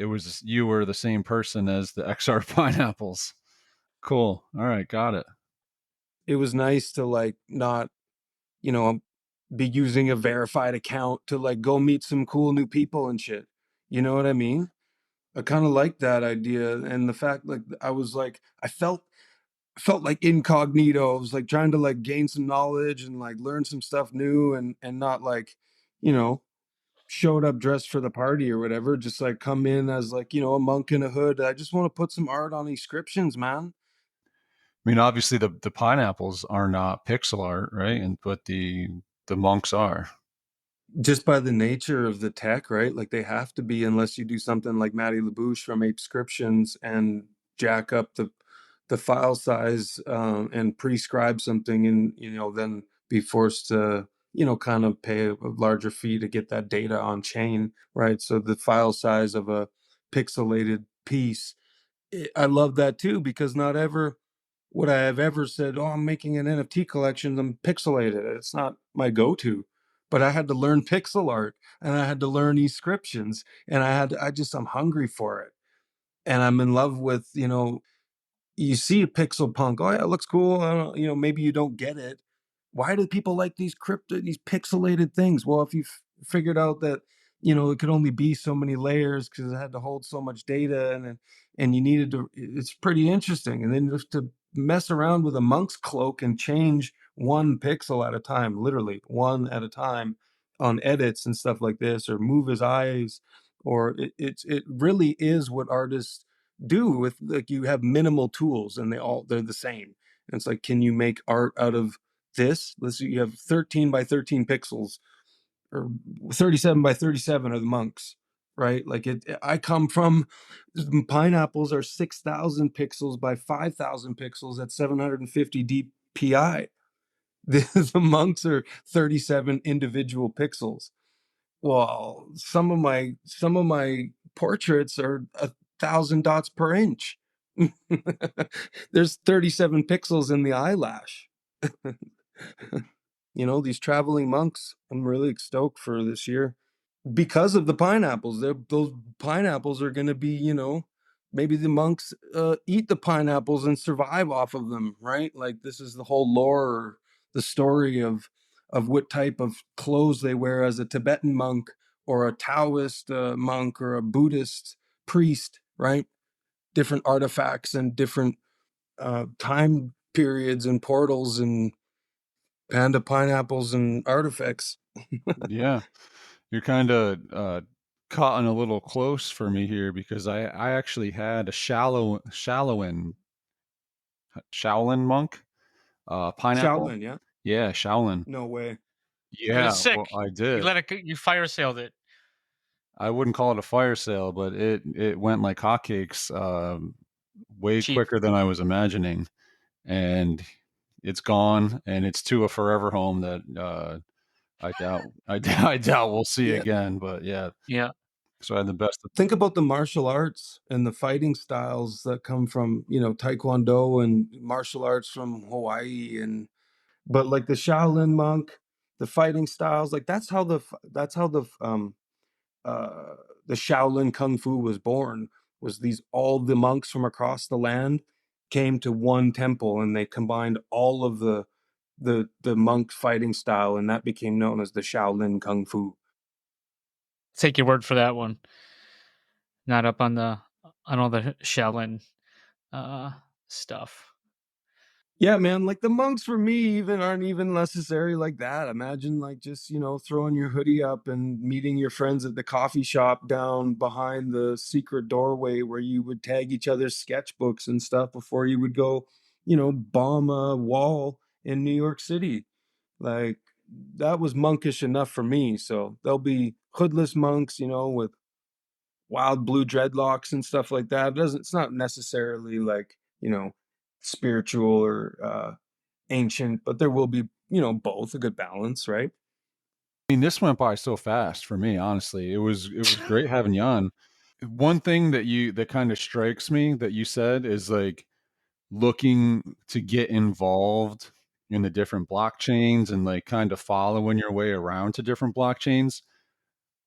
you were the same person as the XRPineapples. Cool. All right, got it. It was nice to like not, be using a verified account to like go meet some cool new people and shit. You know what I mean? I kind of like that idea, and the fact like I felt like incognito. I was like trying to like gain some knowledge and like learn some stuff new, and not like, you know, showed up dressed for the party or whatever. Just like come in as like, a monk in a hood. I just want to put some art on inscriptions, man. I mean, obviously the pineapples are not pixel art, right? But the monks are. Just by the nature of the tech, right? Like they have to be, unless you do something like Matty LaBouche from Apescriptions and jack up the file size, and prescribe something, and then be forced to kind of pay a larger fee to get that data on chain, right? So the file size of a pixelated piece, I love that too, because not ever would I have ever said, "Oh, I'm making an NFT collection. I'm pixelated." It's not my go-to, but I had to learn pixel art, and I had to learn inscriptions, and I'm hungry for it, and I'm in love with, you see a pixel punk. Oh yeah, it looks cool. I don't, maybe you don't get it. Why do people like these pixelated things? Well, if you figured out that, it could only be so many layers because it had to hold so much data, and you needed to, it's pretty interesting. And then just to mess around with a monk's cloak and change one pixel at a time, literally one at a time on edits and stuff like this, or move his eyes, or it really is what artists do with, like, you have minimal tools and they're the same. And it's like, can you make art out of this? Let's see, you have 13 by 13 pixels, or 37 by 37 are the monks, right? Like I come from, pineapples are 6,000 pixels by 5,000 pixels at 750 dpi. The monks are 37 individual pixels. Well, some of my portraits are 1,000 dots per inch. There's 37 pixels in the eyelash. These traveling monks, I'm really stoked for this year because of the pineapples. Those pineapples are going to be, maybe the monks eat the pineapples and survive off of them, right? Like this is the whole lore, the story of what type of clothes they wear as a Tibetan monk or a Taoist monk or a Buddhist priest, right? Different artifacts and different time periods and portals and panda pineapples and artifacts. Yeah. You're kind of cutting a little close for me here because I actually had a Shaolin monk pineapple. Shaolin, yeah? Yeah, Shaolin. No way. And Yeah, it's sick. well, I You did. you fire sailed it. I wouldn't call it a fire sale, but it went like hotcakes, way Cheap. quicker than I was imagining, and it's gone, and it's to a forever home that I doubt we'll see Yeah. again. But yeah, Yeah. so I had the best. Think about the martial arts and the fighting styles that come from, Taekwondo and martial arts from Hawaii, but like the Shaolin monk, the fighting styles, like the Shaolin Kung Fu was born. Was these all the monks from across the land came to one temple, and they combined all of the monk fighting style, and that became known as the Shaolin Kung Fu. Take your word for that one. Not up on all the Shaolin stuff. Yeah, man, like the monks for me even aren't even necessary like that. Imagine like just, throwing your hoodie up and meeting your friends at the coffee shop down behind the secret doorway where you would tag each other's sketchbooks and stuff before you would go, bomb a wall in New York City. Like that was monkish enough for me. So there'll be hoodless monks, you know, with wild blue dreadlocks and stuff like that. It's not necessarily like, you know, spiritual or ancient, but there will be, you know, both, a good balance, right? I mean, this went by so fast for me, honestly. It was great having you on. One thing that kind of strikes me that you said is like looking to get involved in the different blockchains and like kind of following your way around to different blockchains.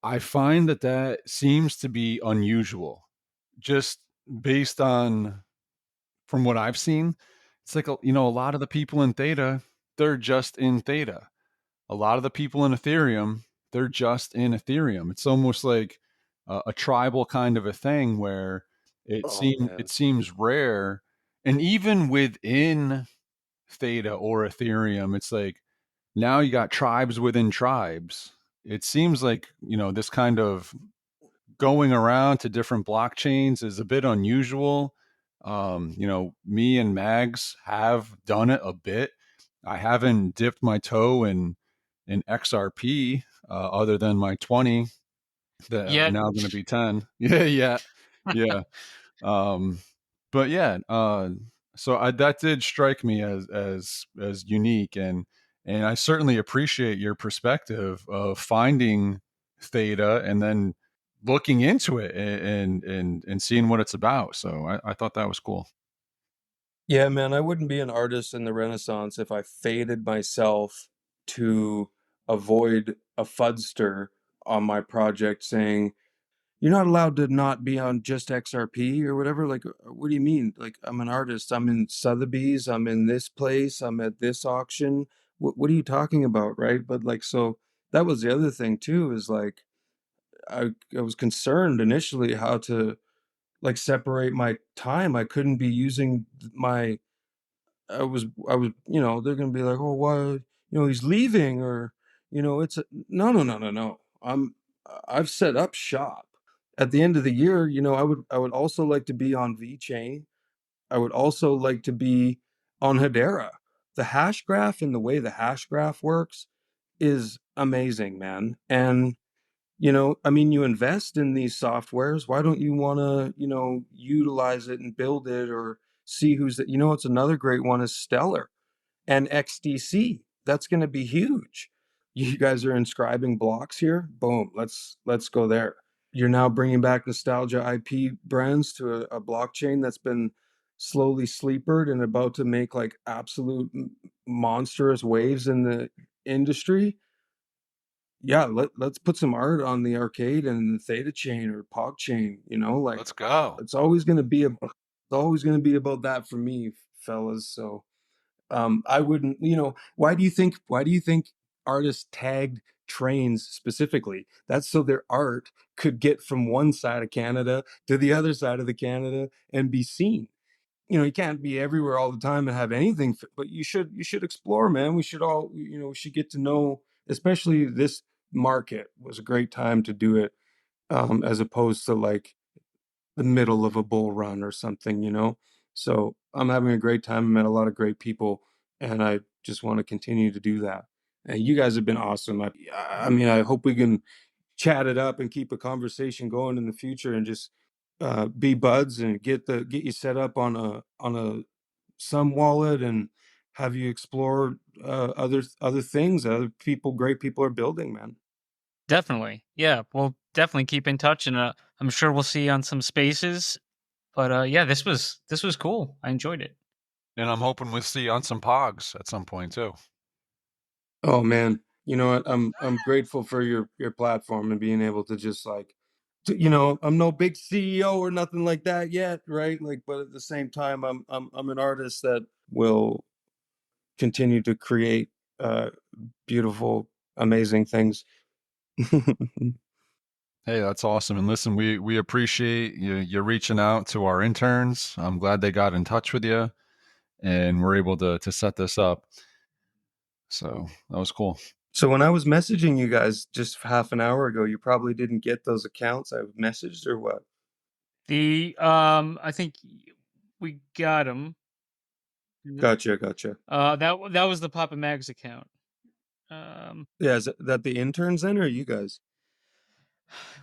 I find that seems to be unusual, just based on from what I've seen. It's like you know, a lot of the people in Theta, they're just in Theta. A lot of the people in Ethereum, they're just in Ethereum. It's almost like a tribal kind of a thing where Oh man. it seems rare, and even within Theta or Ethereum, it's like now you got tribes within tribes. It seems like, you know, this kind of going around to different blockchains is a bit unusual. You know, me and Mags have done it a bit. I haven't dipped my toe in XRP other than my 20 that are Yet. now going to be 10. Yeah, yeah, yeah. Um, but yeah, so that did strike me as unique, and I certainly appreciate your perspective of finding Theta and then looking into it and seeing what it's about. So I thought that was cool. Yeah, man, I wouldn't be an artist in the Renaissance if I faded myself to avoid a fudster on my project saying, you're not allowed to not be on just XRP or whatever. Like, what do you mean? Like, I'm an artist. I'm in Sotheby's. I'm in this place. I'm at this auction. What are you talking about, right? But like, so that was the other thing too, is like, I was concerned initially how to like separate my time. I couldn't be using my I was, you know, they're gonna be like, oh, why, you know, he's leaving, or, you know, it's a, no, no, no, no, no. I've set up shop. At the end of the year, you know, I would also like to be on VeChain. I would also like to be on Hedera. The hash graph and the way the hash graph works is amazing, man. And you know, I mean, you invest in these softwares. Why don't you want to, you know, utilize it and build it or see who's that? You know, it's another great one is Stellar and XDC. That's going to be huge. You guys are inscribing blocks here. Boom. Let's go there. You're now bringing back nostalgia IP brands to a blockchain that's been slowly sleepered and about to make like absolute monstrous waves in the industry. Yeah, let's put some art on the arcade and the Theta chain or Pog chain, you know, like Let's go. it's always gonna be about that for me, fellas. So I wouldn't, you know, why do you think artists tagged trains specifically? That's so their art could get from one side of Canada to the other side of the Canada and be seen. You know, you can't be everywhere all the time and have anything, but you should explore, man. We should all, you know, we should get to know, especially this market was a great time to do it, as opposed to like the middle of a bull run or something, you know. So I'm having a great time. I met a lot of great people, and I just want to continue to do that. And you guys have been awesome. I mean, I hope we can chat it up and keep a conversation going in the future, and just be buds and get you set up on a some wallet and have you explore other things other people, great people are building, man. Definitely. Yeah, we'll definitely keep in touch, and I'm sure we'll see you on some spaces. But yeah, this was cool. I enjoyed it. And I'm hoping we'll see you on some pogs at some point too. Oh man, you know what, I'm grateful for your platform and being able to just like you know, I'm no big CEO or nothing like that yet, right? Like, but at the same time, I'm an artist that will continue to create uh beautiful, amazing things. Hey, that's awesome. And listen, we appreciate you reaching out to our interns. I'm glad they got in touch with you and we're able to set this up. So that was cool. So when I was messaging you guys just half an hour ago, you probably didn't get those accounts I messaged, or what? The I think we got him. Gotcha. That was the Papa Mags account. Yeah, is that the interns then, or you guys?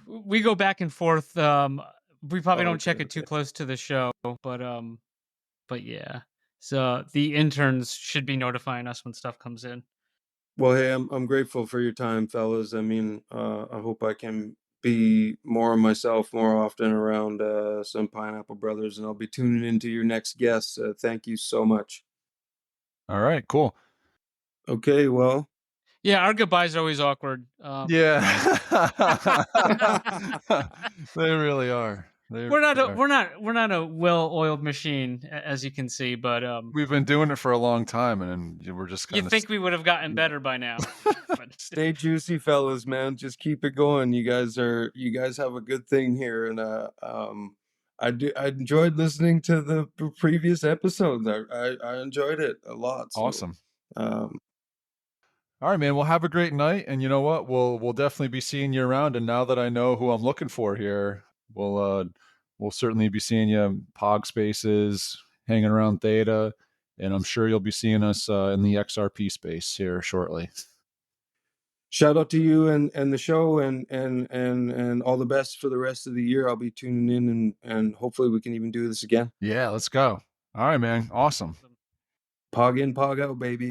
We go back and forth. We probably don't check Okay, it too close to the show, but yeah. So the interns should be notifying us when stuff comes in. Well, hey, I'm grateful for your time, fellas. I mean, I hope I can be more myself more often around some Pineapple Brothers, and I'll be tuning into your next guests. Thank you so much. All right, cool. Okay, well. Yeah, our goodbyes are always awkward. Yeah. They really are. We're not a well-oiled machine, as you can see, but we've been doing it for a long time, and we're just kind of. You think we would have gotten better by now? But stay juicy, fellas, man. Just keep it going. You guys have a good thing here, and I enjoyed listening to the previous episodes. I enjoyed it a lot. So, awesome. All right, man. Well, have a great night, and you know what? We'll definitely be seeing you around. And now that I know who I'm looking for here, we'll certainly be seeing you in Pog Spaces, hanging around Theta, and I'm sure you'll be seeing us in the XRP space here shortly. Shout out to you and the show, and all the best for the rest of the year. I'll be tuning in, and hopefully we can even do this again. Yeah, let's go. All right, man. Awesome. Pog in, pog out, baby.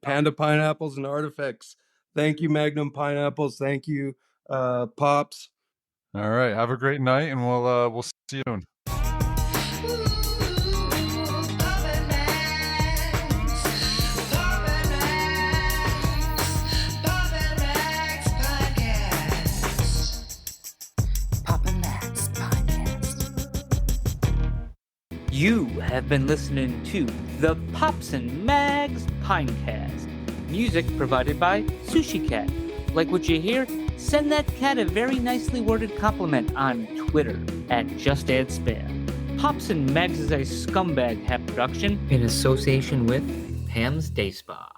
Panda Pineapples and ARTIFEX. Thank you, Magnum Pineapples. Thank you, Pops. All right. Have a great night, and we'll see you soon. You have been listening to the Pops and Mags Pinecast. Music provided by Sushi Cat. Like what you hear? Send that cat a very nicely worded compliment on Twitter @JustAddSpam. Pops and Mags is a Scumbag Hat production in association with Pam's Day Spa.